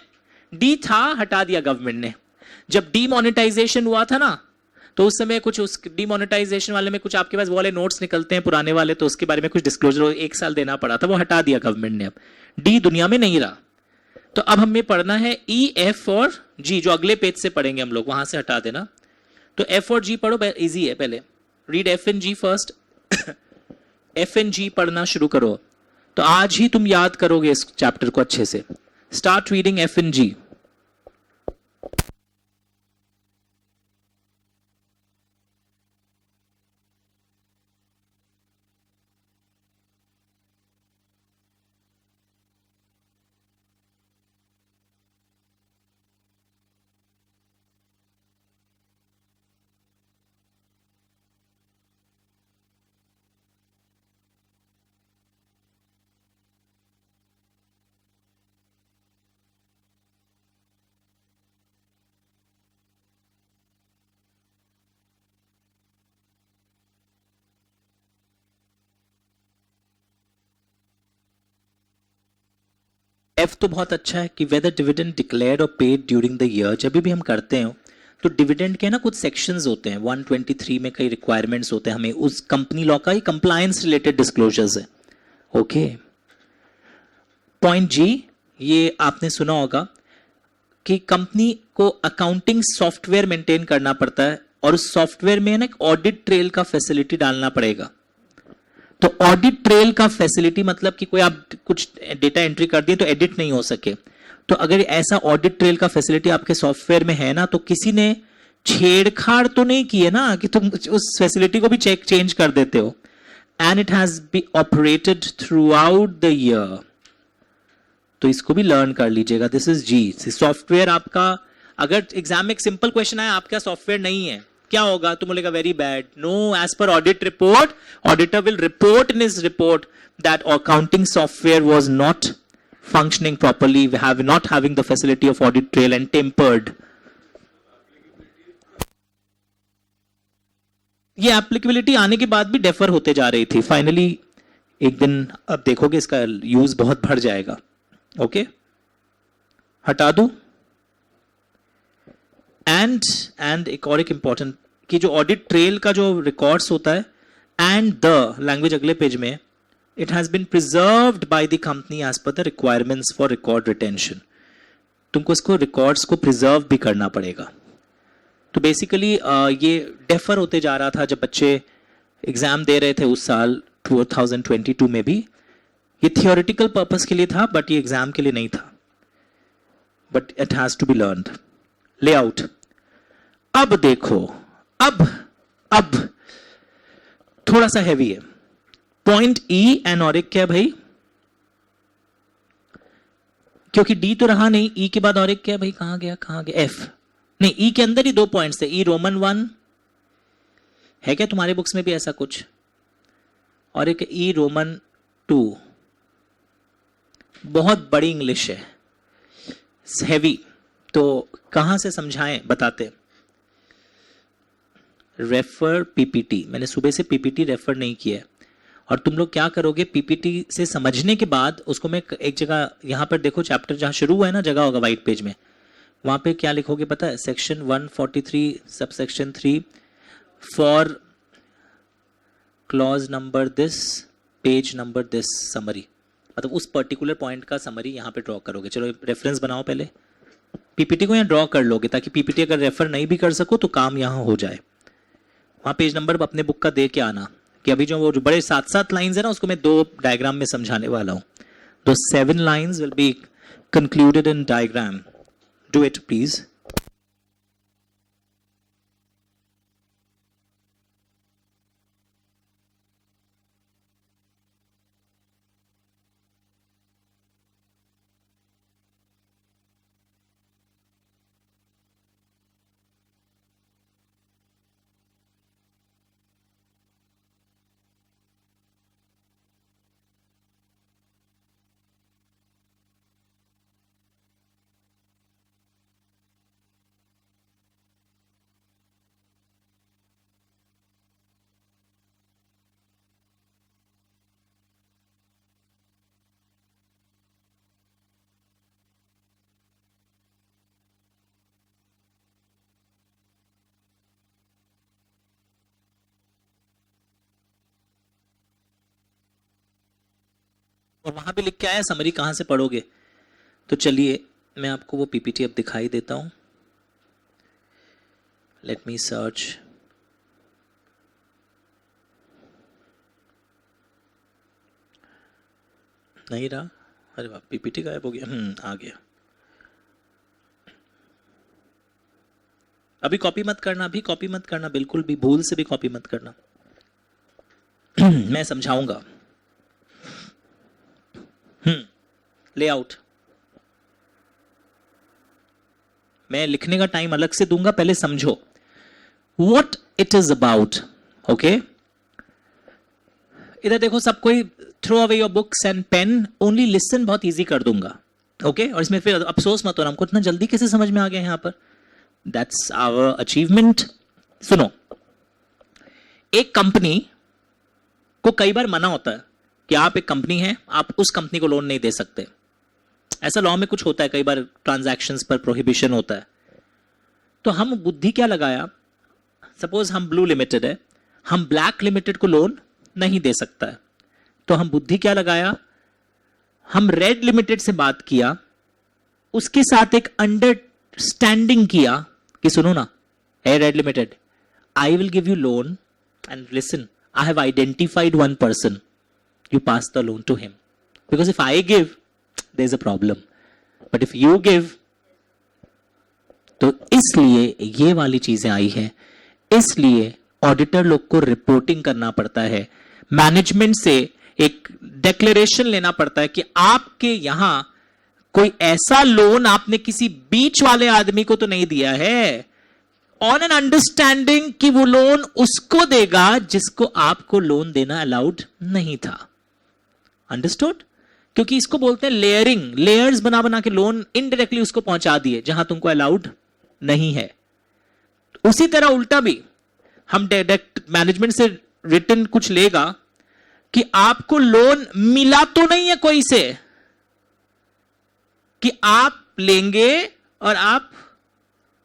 Speaker 1: डी था हटा दिया गवर्नमेंट ने, जब डीमोनेटाइजेशन हुआ था ना, तो उस समय कुछ उस डीमोनेटाइजेशन वाले में कुछ आपके पास वो वाले नोट्स निकलते हैं पुराने वाले, तो उसके बारे में कुछ डिस्क्लोजर 1 साल देना पड़ा था, वो हटा दिया गवर्नमेंट ने। अब डी दुनिया में नहीं रहा, तो अब हमें पढ़ना है ई, एफ और जी, जो अगले पेज से पढ़ेंगे हम लोग, वहां से हटा देना। तो एफ और जी पढ़ो, इजी है, पहले read F and G first. F and G पढ़ना शुरू करो, तो आज ही तुम याद करोगे इस चैप्टर को अच्छे से। Start reading F and G. F तो बहुत अच्छा है कि वेदर डिविडेंड डिक्लेयर्ड और पेड ड्यूरिंग द ईयर, जब भी हम करते हैं तो डिविडेंड के ना कुछ सेक्शंस होते हैं, 123 में कई रिक्वायरमेंट्स होते हैं, हमें उस कंपनी लॉ का ही कंप्लायंस रिलेटेड डिस्क्लोजर्स है। ओके, पॉइंट जी, ये आपने सुना होगा कि कंपनी को अकाउंटिंग सॉफ्टवेयर मेंटेन करना पड़ता है, और उस सॉफ्टवेयर में ना एक ऑडिट ट्रेल का फैसिलिटी डालना पड़ेगा। तो ऑडिट ट्रेल का फैसिलिटी मतलब कि कोई आप कुछ डेटा एंट्री कर दिए तो एडिट नहीं हो सके, तो अगर ऐसा ऑडिट ट्रेल का फैसिलिटी आपके सॉफ्टवेयर में है ना, तो किसी ने छेड़छाड़ तो नहीं की है ना कि तुम उस फैसिलिटी को भी चेंज कर देते हो. And it has be operated through out the year. तो इसको भी लर्न कर लीजिएगा. This is ji. सॉफ्टवेयर आपका, अगर एग्जाम में एक सिंपल क्वेश्चन आया आपका सॉफ्टवेयर नहीं है, क्या होगा? तुम बोलेगा very bad. No, as per audit report, auditor will report in his report that accounting software was not functioning properly, we have not having the facility of audit trail and tempered. ये applicability आने के बाद भी defer होते जा रही थी. Finally एक दिन अब देखोगे इसका यूज बहुत बढ़ जाएगा. ओके, हटा दू. एंड एक और एक इंपॉर्टेंट कि जो ऑडिट ट्रेल का जो रिकॉर्ड्स होता है एंड द लैंग्वेज अगले पेज में, it has been preserved by the company as per the requirements for record retention. तुमको इसको रिकॉर्ड्स को प्रिजर्व भी करना पड़ेगा. तो बेसिकली ये डेफर होते जा रहा था जब बच्चे एग्जाम दे रहे थे उस साल 2022 में भी. ये थियोरिटिकल पर्पस के लिए था बट ये एग्जाम के लिए नहीं था. But it has to be learned. Layout. अब देखो, अब थोड़ा सा हैवी है. पॉइंट ई एनोरिक क्या भाई? क्योंकि डी तो रहा नहीं, ई के बाद और एक क्या भाई? कहां गया? एफ नहीं, ई के अंदर ही 2 पॉइंट्स है. ई रोमन 1 है क्या तुम्हारे बुक्स में भी ऐसा कुछ? और एक ई रोमन 2. बहुत बड़ी इंग्लिश है, हैवी. तो कहां से समझाएं, बताते. Refer PPT. मैंने सुबह से पीपीटी रेफर नहीं किया है. और तुम लोग क्या करोगे, पीपीटी से समझने के बाद उसको मैं एक जगह, यहां पर देखो चैप्टर जहां शुरू हुआ है ना, जगह होगा व्हाइट पेज में, वहां पे क्या लिखोगे पता है? Section 143 subsection 3 for clause number this, page number this, summary. मतलब उस पर्टिकुलर पॉइंट का समरी यहां पे ड्रॉ करोगे. चलो रेफरेंस बनाओ पहले, पीपीटी को यहां ड्रॉ कर लोगे ताकि पीपीटी अगर रेफर नहीं भी कर सको तो काम यहां हो जाए. वहां पेज नंबर अपने बुक का दे के आना कि अभी जो वो जो बड़े 7 लाइंस है ना, उसको मैं 2 डायग्राम में समझाने वाला हूं. दो 7 lines will be concluded in diagram. Do it please. और वहां भी लिख के आया समरी, कहां से पढ़ोगे? तो चलिए मैं आपको वो पीपीटी अब दिखाई देता हूं. Let me search. नहीं रहा. अरे वाह, पीपीटी गायब हो गया. आ गया. अभी कॉपी मत करना, अभी कॉपी मत करना, बिल्कुल भी भूल से भी कॉपी मत करना. मैं समझाऊंगा. लेआउट मैं लिखने का टाइम अलग से दूंगा, पहले समझो what it is about. Okay, इधर देखो सब कोई, throw away your books and pen, only listen बहुत इजी कर दूंगा. ओके, और इसमें फिर अफसोस मत होना हमको इतना जल्दी कैसे समझ में आ गया यहां पर. That's our achievement. सुनो, एक कंपनी को कई बार मना होता है कि आप एक कंपनी है, आप उस कंपनी को लोन नहीं दे सकते. ऐसा लॉ में कुछ होता है, कई बार ट्रांजैक्शंस पर प्रोहिबिशन होता है. तो हम बुद्धि क्या लगाया, सपोज हम ब्लू लिमिटेड है, हम ब्लैक लिमिटेड को लोन नहीं दे सकता है. तो हम बुद्धि क्या लगाया, हम रेड लिमिटेड से बात किया, उसके साथ एक अंडरस्टैंडिंग किया कि सुनो ना, hey red limited, I will give you loan and listen, I have identified one person, you pass the loan to him, because if I give there's a problem, but if you give तो इसलिए ये वाली चीजें आई है, इसलिए auditor लोग को reporting करना पड़ता है, मैनेजमेंट से एक डिक्लेरेशन लेना पड़ता है कि आपके यहां कोई ऐसा लोन आपने किसी बीच वाले आदमी को तो नहीं दिया है, ऑन एन अंडरस्टैंडिंग कि वो लोन उसको देगा जिसको आपको लोन देना अलाउड नहीं था। अंडरस्टूड? क्योंकि इसको बोलते हैं लेयरिंग, लेयर्स बना बना के लोन इनडायरेक्टली उसको पहुंचा दिए जहां तुमको अलाउड नहीं है। उसी तरह उल्टा भी हम डायरेक्ट मैनेजमेंट से रिटर्न कुछ लेगा कि आपको लोन मिला तो नहीं है कोई से, कि आप लेंगे और आप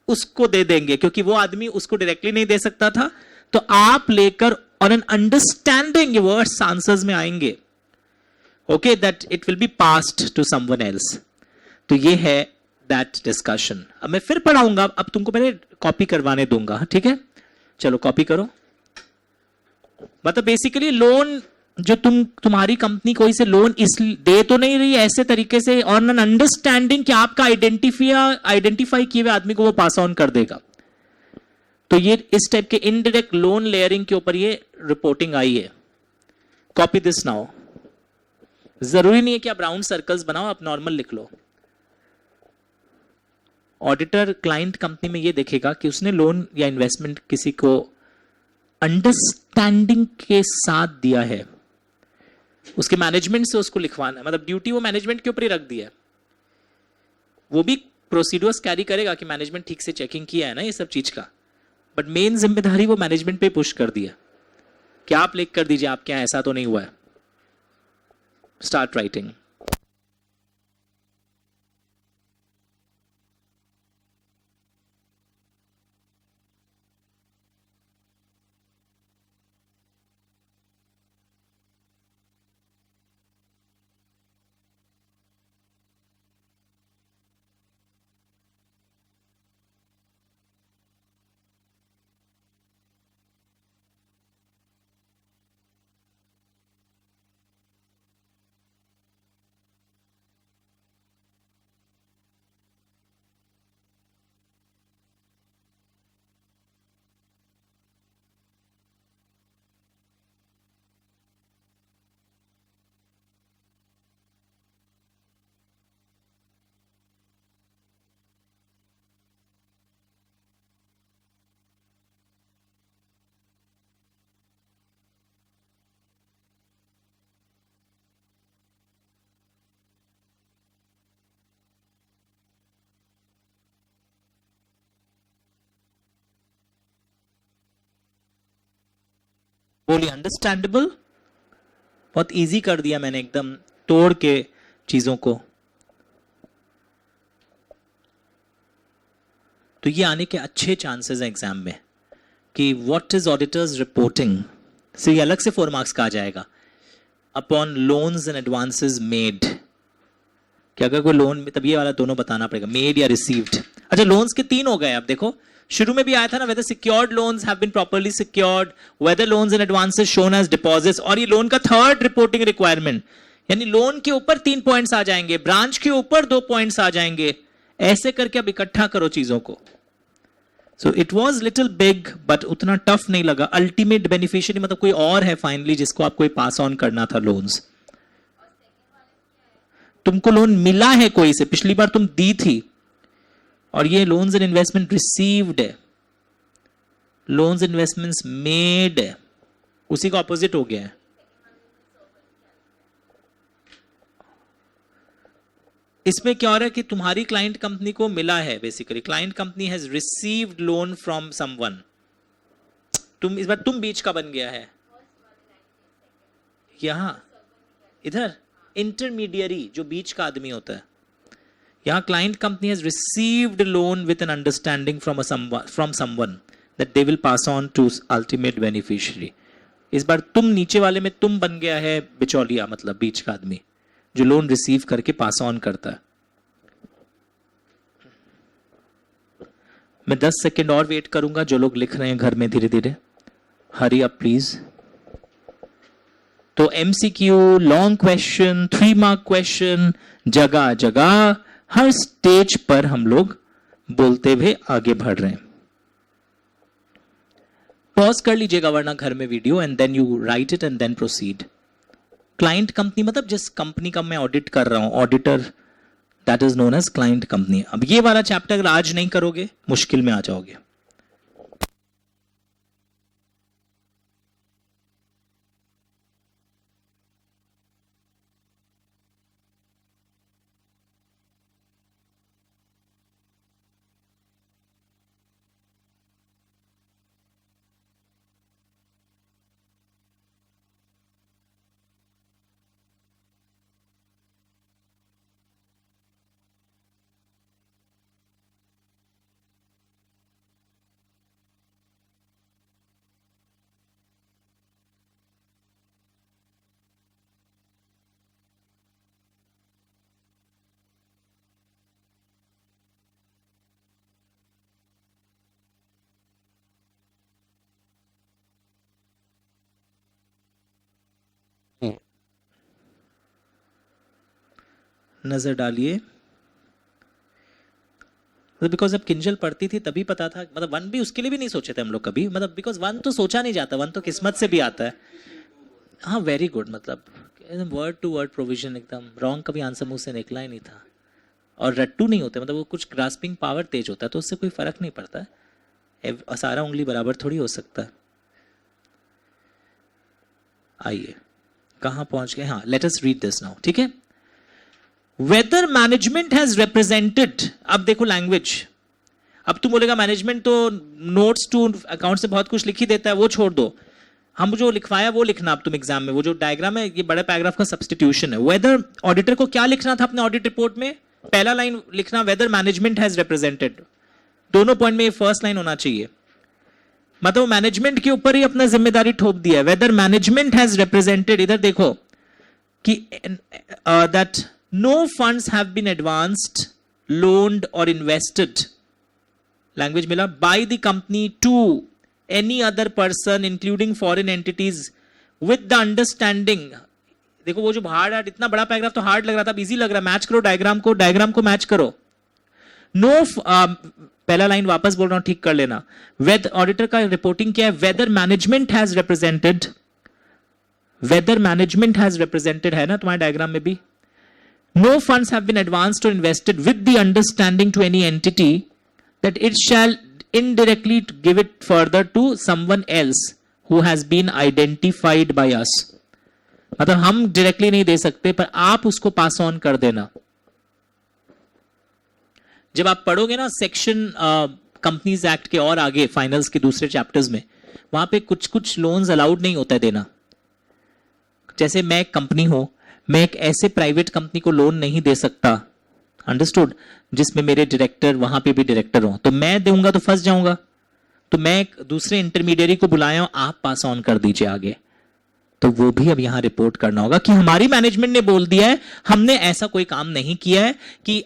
Speaker 1: उसको दे देंगे, क्योंकि वो आदमी उसको डायरेक्टली नहीं दे सकता था, तो आप लेकर on an understanding words answers में आएंगे, okay, that it will be passed to someone else. तो ये है दैट डिस्कशन। अब मैं फिर पढ़ाऊंगा, अब तुमको पहले कॉपी करवाने दूंगा, ठीक है? चलो कॉपी करो। मतलब बेसिकली लोन जो तुम्हारी कंपनी कोई से लोन इस दे तो नहीं रही ऐसे तरीके से, ऑन एन अंडरस्टैंडिंग कि आपका आइडेंटिफाई किए हुए आदमी को वो पास ऑन कर देगा। तो ये इस टाइप के इनडायरेक्ट लोन लेयरिंग के ऊपर ये रिपोर्टिंग आई है। Copy this now. जरूरी नहीं है कि आप राउंड सर्कल्स बनाओ, आप नॉर्मल लिख लो। ऑडिटर क्लाइंट कंपनी में ये देखेगा कि उसने लोन या इन्वेस्टमेंट किसी को अंडरस्टैंडिंग के साथ दिया है, उसके मैनेजमेंट से उसको लिखवाना, मतलब ड्यूटी वो मैनेजमेंट के ऊपर ही रख दिया है। वो भी प्रोसीड्यूर्स कैरी करेगा कि मैनेजमेंट ठीक से चेकिंग किया है ना ये सब चीज का, बट मेन जिम्मेदारी वो मैनेजमेंट पे पुश कर दिया कि आप लिख कर दीजिए आपके यहां ऐसा तो नहीं हुआ है। Start writing. बोलिए अंडरस्टैंडेबल। बहुत इजी कर दिया मैंने, एकदम तोड़ के चीजों को। तो ये आने के अच्छे चांसेस हैं एग्जाम में कि व्हाट इज ऑडिटर्स रिपोर्टिंग से ये अलग से 4 मार्क्स का आ जाएगा। Upon loans and advances made, कि अगर कोई लोन, तब ये वाला दोनों बताना पड़ेगा, मेड या रिसीव्ड। अच्छा लोन्स के 3 हो गए। अब देखो शुरू में भी आया था ना, whether secured loans have been properly secured, whether loans and advances shown as deposits, और ये लोन का थर्ड रिपोर्टिंग रिक्वायरमेंट, यानी लोन के ऊपर 3 पॉइंट्स आ जाएंगे, ब्रांच के ऊपर 2 पॉइंट्स आ जाएंगे, ऐसे करके अब इकट्ठा करो चीजों को। So it was little big but उतना टफ नहीं लगा। अल्टीमेट बेनिफिशियरी मतलब कोई और है फाइनली जिसको आपको पास ऑन करना था लोन्स। तुमको लोन मिला है कोई से, पिछली बार तुम दी थी, और ये लोन्स एंड इन्वेस्टमेंट रिसीव्ड है, लोन्स इन्वेस्टमेंट्स मेड है, उसी का ऑपोजिट हो गया है। इसमें क्या हो रहा है कि तुम्हारी क्लाइंट कंपनी को मिला है, basically client company has received loan from someone, तुम इस बार तुम बीच का बन गया है। यहां इधर इंटरमीडियरी जो बीच का आदमी होता है, यहां client company has received loan with an understanding from someone that they will pass on to ultimate beneficiary. इस बार तुम नीचे वाले में तुम बन गया है बिचौलिया, मतलब बीच का आदमी जो लोन रिसीव करके पास ऑन करता है। मैं 10 सेकेंड और वेट करूंगा, जो लोग लिख रहे हैं घर में धीरे धीरे, हरी अप प्लीज। तो MCQ, long question, 3 mark question, जगह जगह हर स्टेज पर हम लोग बोलते हुए आगे बढ़ रहे हैं। पॉज कर लीजिएगा वरना घर में video, and then you write it and then proceed. Client company मतलब जिस कंपनी का मैं ऑडिट कर रहा हूं, auditor, that is known as client company. अब ये वाला चैप्टर अगर आज नहीं करोगे मुश्किल में आ जाओगे। नजर डालिए। बिकॉज अब किंजल पढ़ती थी तभी पता था, मतलब वन भी उसके लिए भी नहीं सोचे थे हम लोग कभी, मतलब बिकॉज वन तो सोचा नहीं जाता, वन तो किस्मत से भी आता है। हाँ वेरी गुड, मतलब वर्ड टू वर्ड प्रोविजन एकदम रॉन्ग, कभी आंसर मुंह से निकला ही नहीं था। और रट्टू नहीं होते, मतलब वो कुछ ग्रास्पिंग पावर तेज होता है तो उससे कोई फर्क नहीं पड़ता है, सारा उंगली बराबर थोड़ी हो सकता है। आइए कहाँ पहुंच गए, हाँ let us read this now, ठीक है। वेदर मैनेजमेंट हैज रिप्रेजेंटेड, अब देखो लैंग्वेज, अब तुम बोलेगा मैनेजमेंट तो नोट्स टू अकाउंट से बहुत कुछ लिख ही देता है, वो छोड़ दो, हम जो लिखवाया वो लिखना अब तुम एग्जाम में। वो जो डायग्राम है ये बड़े पैराग्राफ का सब्स्टिट्यूशन है। वेदर ऑडिटर को क्या लिखना था अपने ऑडिट रिपोर्ट में, पहला लाइन लिखना वेदर मैनेजमेंट हैज रिप्रेजेंटेड, दोनों पॉइंट में ये फर्स्ट लाइन होना चाहिए, मतलब मैनेजमेंट के ऊपर ही अपना जिम्मेदारी ठोप दिया है। वेदर मैनेजमेंट हैज रिप्रेजेंटेड, इधर देखो कि that no funds have been advanced, loaned or invested, language मिला, by the company to any other person including foreign entities with the understanding, देखो वो जो हार्ड, इतना बड़ा पैराग्राफ तो हार्ड लग रहा था, अब इजी लग रहा है। मैच करो डायग्राम को, डायग्राम को मैच करो। नो पहला लाइन वापस बोल रहा हूं, ठीक कर लेना। वेद ऑडिटर का रिपोर्टिंग क्या है, whether management has represented, whether management has represented है ना तुम्हारे डायग्राम में भी। No funds have been advanced or invested with the understanding to any entity that it shall indirectly give it further to someone else who has been identified by us, मतलब हम directly नहीं दे सकते पर आप उसको pass on कर देना। जब आप पढ़ोगे ना सेक्शन कंपनीज एक्ट के और आगे फाइनल्स के दूसरे चैप्टर्स में, वहां पे कुछ कुछ लोन्स अलाउड नहीं होता है देना। जैसे मैं एक कंपनी हूं, मैं एक ऐसे प्राइवेट कंपनी को लोन नहीं दे सकता, अंडरस्टूड, जिसमें मेरे डायरेक्टर वहां पे भी डायरेक्टर हो, तो मैं दूंगा तो फंस जाऊंगा, तो मैं एक दूसरे इंटरमीडियरी को बुलाया हूं, आप पास ऑन कर दीजिए आगे। तो वो भी अब यहां रिपोर्ट करना होगा कि हमारी मैनेजमेंट ने बोल दिया है, हमने ऐसा कोई काम नहीं किया है कि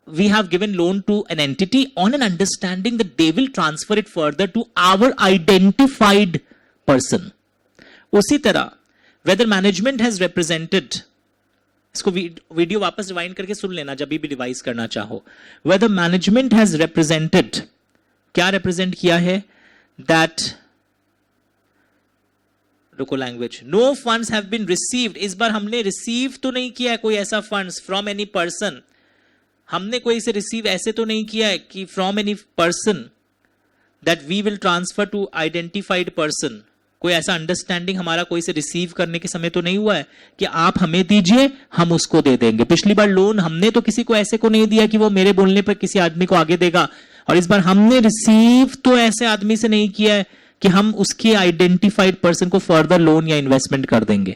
Speaker 1: we have given loan to an entity on an understanding that they will transfer it further to our identified person. उसी तरह वेदर मैनेजमेंट हैज रिप्रेजेंटेड, इसको वीडियो वापस रिवाइंड करके सुन लेना जब भी रिवाइज करना चाहो। वेदर मैनेजमेंट हैज रिप्रेजेंटेड, क्या रिप्रेजेंट किया है, दैट, रुको language, no funds have been received, इस बार हमने रिसीव तो नहीं किया है कोई ऐसा फंड्स फ्रॉम एनी पर्सन, हमने कोई से रिसीव ऐसे तो नहीं किया है कि from any person that we will transfer to identified person, कोई ऐसा अंडरस्टैंडिंग हमारा कोई से रिसीव करने के समय तो नहीं हुआ है कि आप हमें दीजिए हम उसको दे देंगे। पिछली बार लोन हमने तो किसी को ऐसे को नहीं दिया कि वो मेरे बोलने पर किसी आदमी को आगे देगा, और इस बार हमने रिसीव तो ऐसे आदमी से नहीं किया है कि हम उसके आइडेंटिफाइड पर्सन को फर्दर लोन या इन्वेस्टमेंट कर देंगे।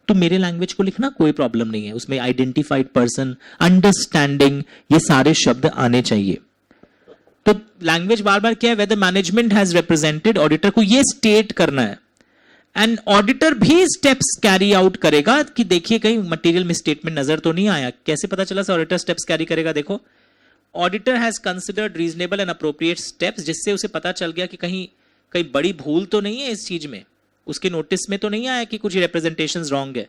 Speaker 1: तो मेरे लैंग्वेज को लिखना कोई प्रॉब्लम नहीं है, उसमें आइडेंटिफाइड पर्सन, अंडरस्टैंडिंग, ये सारे शब्द आने चाहिए। तो लैंग्वेज बार बार क्या है, whether management has represented, auditor को ये स्टेट करना है, एंड ऑडिटर भी स्टेप्स कैरी आउट करेगा कि देखिए कहीं मटेरियल में स्टेटमेंट नजर तो नहीं आया। कैसे पता चला ऑडिटर स्टेप्स कैरी करेगा, देखो, auditor has considered reasonable and appropriate steps, जिससे उसे पता चल गया कि कहीं कहीं बड़ी भूल तो नहीं है इस चीज में, उसके नोटिस में तो नहीं आया कि कुछ रिप्रेजेंटेशंस रॉन्ग है।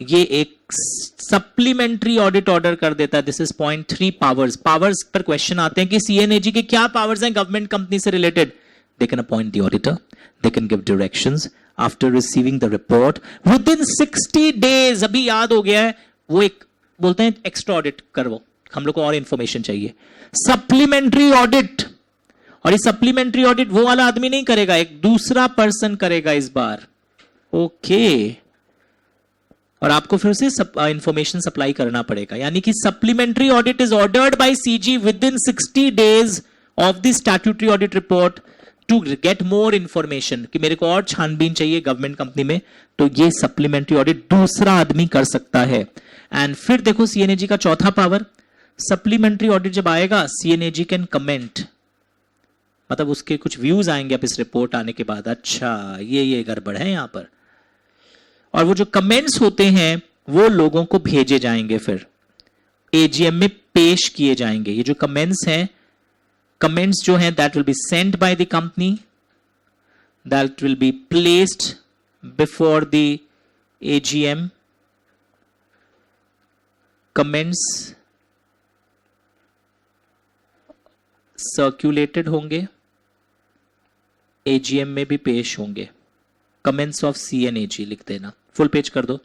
Speaker 1: ये एक सप्लीमेंट्री ऑडिट ऑर्डर कर देता है. This is point 3 powers. Powers पर क्वेश्चन आते हैं कि सीएनएजी के क्या पावर्स हैं गवर्नमेंट कंपनी से related. They can appoint the auditor, they can give directions after receiving the report within 60 days. अभी याद हो गया है, वो एक बोलते हैं एक्स्ट्रा ऑडिट करवो, हम लोग को और इंफॉर्मेशन चाहिए. सप्लीमेंट्री ऑडिट, और ये सप्लीमेंट्री ऑडिट वो वाला आदमी नहीं करेगा, एक दूसरा पर्सन करेगा इस बार. ओके और आपको फिर से इंफॉर्मेशन सप्लाई करना पड़ेगा. यानी कि supplementary audit is ordered by CG within 60 days of the statutory audit report to get more information. कि मेरे को और छानबीन चाहिए गवर्नमेंट कंपनी में, तो ये सप्लीमेंट्री ऑडिट दूसरा आदमी कर सकता है. एंड फिर देखो सीएनएजी का चौथा पावर, सप्लीमेंट्री ऑडिट जब आएगा सीएनएजी कैन कमेंट, मतलब उसके कुछ व्यूज आएंगे अब इस रिपोर्ट आने के बाद. अच्छा ये गड़बड़ है यहां पर. और वो जो कमेंट्स होते हैं वो लोगों को भेजे जाएंगे, फिर एजीएम में पेश किए जाएंगे. ये जो कमेंट्स हैं, कमेंट्स जो हैं that will be sent by the company, that will be placed before the AGM. Comments circulated होंगे, एजीएम में भी पेश होंगे. कमेंट्स ऑफ सीएनएजी लिख देना, फुल पेज कर दो.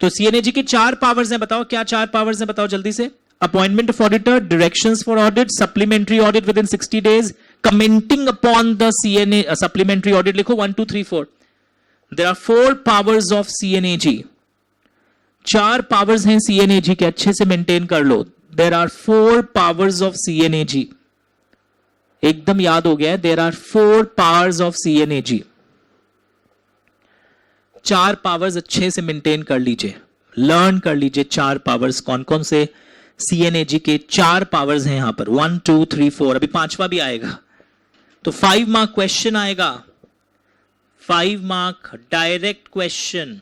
Speaker 1: तो सीएनएजी के 4 पावर्स हैं, बताओ क्या 4 पावर्स हैं, बताओ जल्दी से. Appointment of auditor, directions for audit, supplementary audit within 60 days, commenting upon the CNA supplementary audit. लिखो 1 2 3 4. There are 4 powers of CNAG. 4 powers हैं सीएनएजी के, अच्छे से मेंटेन कर लो. There are 4 powers of CNAG. एकदम याद हो गया है. There are 4 powers of CNAG. 4 powers अच्छे से मेंटेन कर लीजिए, लर्न कर लीजिए 4 पावर्स कौन कौन से सीएनएजी के 4 पावर्स हैं यहां पर. 1 2 3 4. अभी 5वां भी आएगा. तो 5 मार्क क्वेश्चन आएगा, 5 मार्क डायरेक्ट क्वेश्चन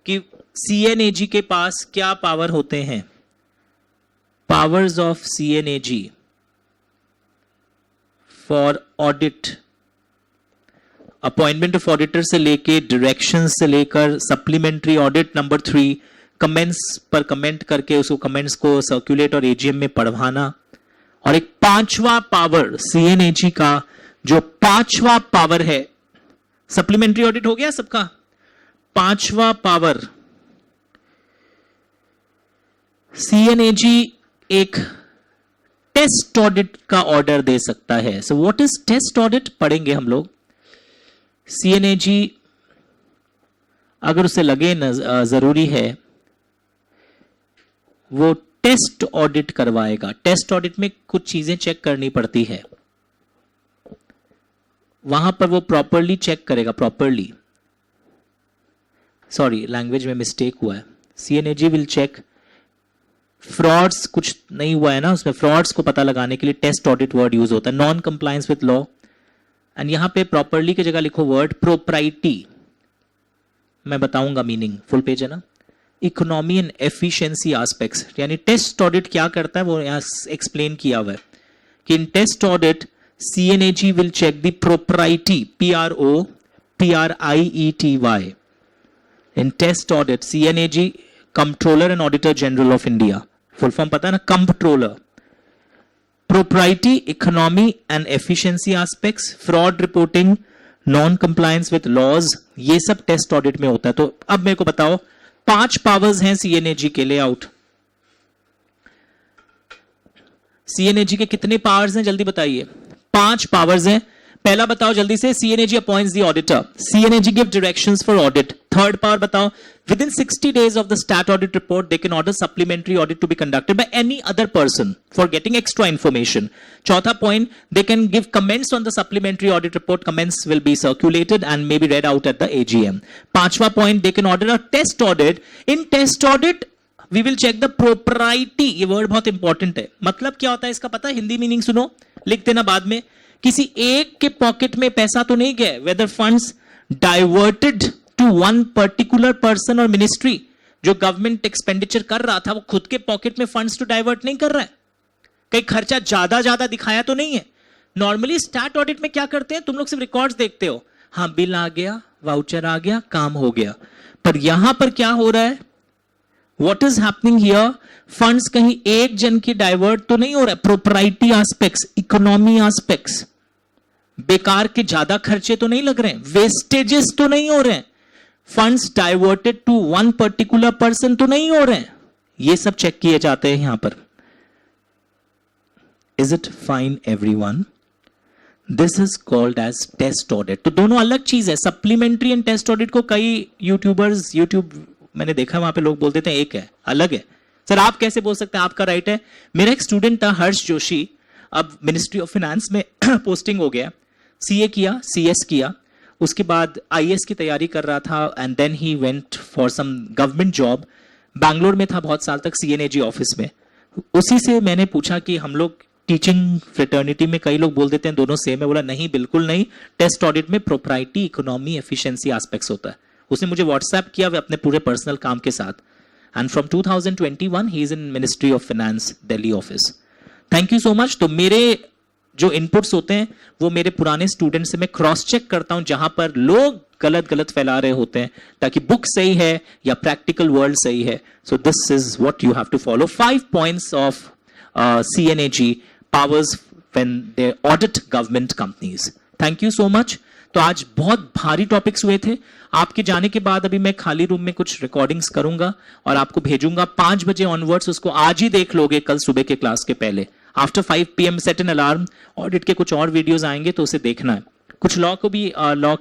Speaker 1: कि सीएनएजी के पास क्या पावर होते हैं. Powers of CNAG for audit, appointment of auditor से लेके डायरेक्शन से लेकर सप्लीमेंट्री ऑडिट. नंबर 3 कमेंट्स पर कमेंट करके उसको कमेंट्स को सर्कुलेट और एजीएम में पढ़वाना. और एक 5वां पावर सीएनएजी का, जो 5वां पावर है, सप्लीमेंट्री ऑडिट हो गया सबका. 5वां पावर सीएनएजी एक टेस्ट ऑडिट का ऑर्डर दे सकता है. So what is test audit पढ़ेंगे हम लोग. सीएनएजी अगर उसे लगे जरूरी है वो टेस्ट ऑडिट करवाएगा. टेस्ट ऑडिट में कुछ चीजें चेक करनी पड़ती है, वहां पर वो प्रॉपरली चेक करेगा. प्रॉपरली, सॉरी लैंग्वेज में मिस्टेक हुआ है. सीएनएजी विल चेक फ्रॉड्स, कुछ नहीं हुआ है ना उसमें, फ्रॉड्स को पता लगाने के लिए टेस्ट ऑडिट वर्ड यूज होता है. Non compliance with law, and यहां पे प्रॉपरली की जगह लिखो वर्ड प्रोप्राइटी. मैं बताऊंगा मीनिंग, फुल पेज है ना. इकोनॉमी एंड एफिशिएंसी एस्पेक्ट्स, यानी टेस्ट ऑडिट क्या करता है वो यहां एक्सप्लेन किया हुआ है कि in test audit CNAG will check the propriety, PROPRIETY. In test audit CNAG, controller and auditor general of India, full form पता है ना, controller. Propriety, economy and efficiency aspects, fraud reporting, non compliance with laws, ये सब test audit में होता है. तो अब मेरे को बताओ 5 पावर्स हैं सीएनएजी के. लेआउट, सीएनएजी के कितने पावर्स हैं जल्दी बताइए. 5 पावर्स हैं. पहला बताओ जल्दी से. CNAG appoints the auditor, CNAG give directions for audit. Third power बताओ. Within 60 days of the stat audit report, they can order supplementary audit to be conducted by any other person for getting extra information. Chautha point, they can give comments on the supplementary audit report. Comments will be circulated and may be read out at the AGM. Panchwa point, they can order a test audit. In test audit, we will check the propriety. ये word बहुत important है. मतलब क्या होता है इसका पता है? हिंदी मीनिंग सुनो, लिख देना बाद में. किसी एक के पॉकेट में पैसा तो नहीं गया. Whether funds diverted to one particular person or ministry, जो गवर्नमेंट एक्सपेंडिचर कर रहा था वो खुद के पॉकेट में फंड्स तो डाइवर्ट नहीं कर रहा है. कहीं खर्चा ज्यादा दिखाया तो नहीं है. नॉर्मली स्टैट ऑडिट में क्या करते हैं, तुम लोग सिर्फ रिकॉर्ड्स देखते हो. हाँ बिल आ गया, वाउचर आ गया, काम हो गया. पर यहां पर क्या हो रहा है, what is happening here, funds कहीं एक जन के डाइवर्ट तो नहीं हो रहा है, प्रोपराइटी एस्पेक्ट्स, इकोनॉमी एस्पेक्ट्स, बेकार के ज्यादा खर्चे तो नहीं लग रहे हैं, वेस्टेजेस तो नहीं हो रहे हैं, funds diverted to one particular person तो नहीं हो रहे हैं, ये सब चेक किए जाते हैं यहां पर. Is it fine everyone? This is called as test audit. तो दोनों अलग चीज है, सप्लीमेंट्री एंड टेस्ट ऑडिट को कई यूट्यूबर्स, यूट्यूब मैंने देखा वहां पे लोग बोल देते हैं एक है, अलग है. सर आप कैसे बोल सकते हैं, आपका राइट है. मेरा एक स्टूडेंट था हर्ष जोशी, अब मिनिस्ट्री ऑफ फाइनेंस में पोस्टिंग हो गया, सीए किया, सीएस किया, उसके बाद आईएएस की तैयारी कर रहा था and then he went for some government job. Bangalore में था बहुत साल तक सीएनएजी ऑफिस में. उसी से मैंने पूछा कि हम लोग टीचिंग फ्रेटर्निटी में कई लोग बोल देते हैं दोनों सेम है, बोला नहीं बिल्कुल नहीं, टेस्ट ऑडिट में प्रोप्राइटी, इकोनॉमी, एफिशिएंसी एस्पेक्ट्स होता है. उसने मुझे व्हाट्सएप किया अपने पूरे पर्सनल काम के साथ. And from 2021 he is in ministry of finance Delhi office. Thank you so much. तो मेरे जो इनपुट्स होते हैं वो मेरे पुराने स्टूडेंट से मैं क्रॉस चेक करता हूं जहां पर लोग गलत गलत फैला रहे होते हैं, ताकि बुक सही है या प्रैक्टिकल वर्ल्ड सही है. So this is what you have to follow. 5 points of CNAG powers when they audit government companies. Thank you so much. तो आज बहुत भारी टॉपिक्स हुए थे. आपके जाने के बाद अभी मैं खाली रूम में कुछ रिकॉर्डिंग्स करूंगा और आपको भेजूंगा 5 बजे ऑनवर्ड्स. उसको आज ही देख लोगे कल सुबह के क्लास के पहले. After 5 PM set an alarm. Audit के कुछ और वीडियोस आएंगे तो उसे देखना है. कुछ लॉ के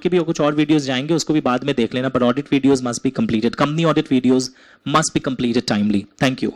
Speaker 1: भी कुछ और वीडियोस जाएंगे, उसको भी बाद में देख लेना. पर audit videos must be completed. Company audit videos must be completed timely. Thank you.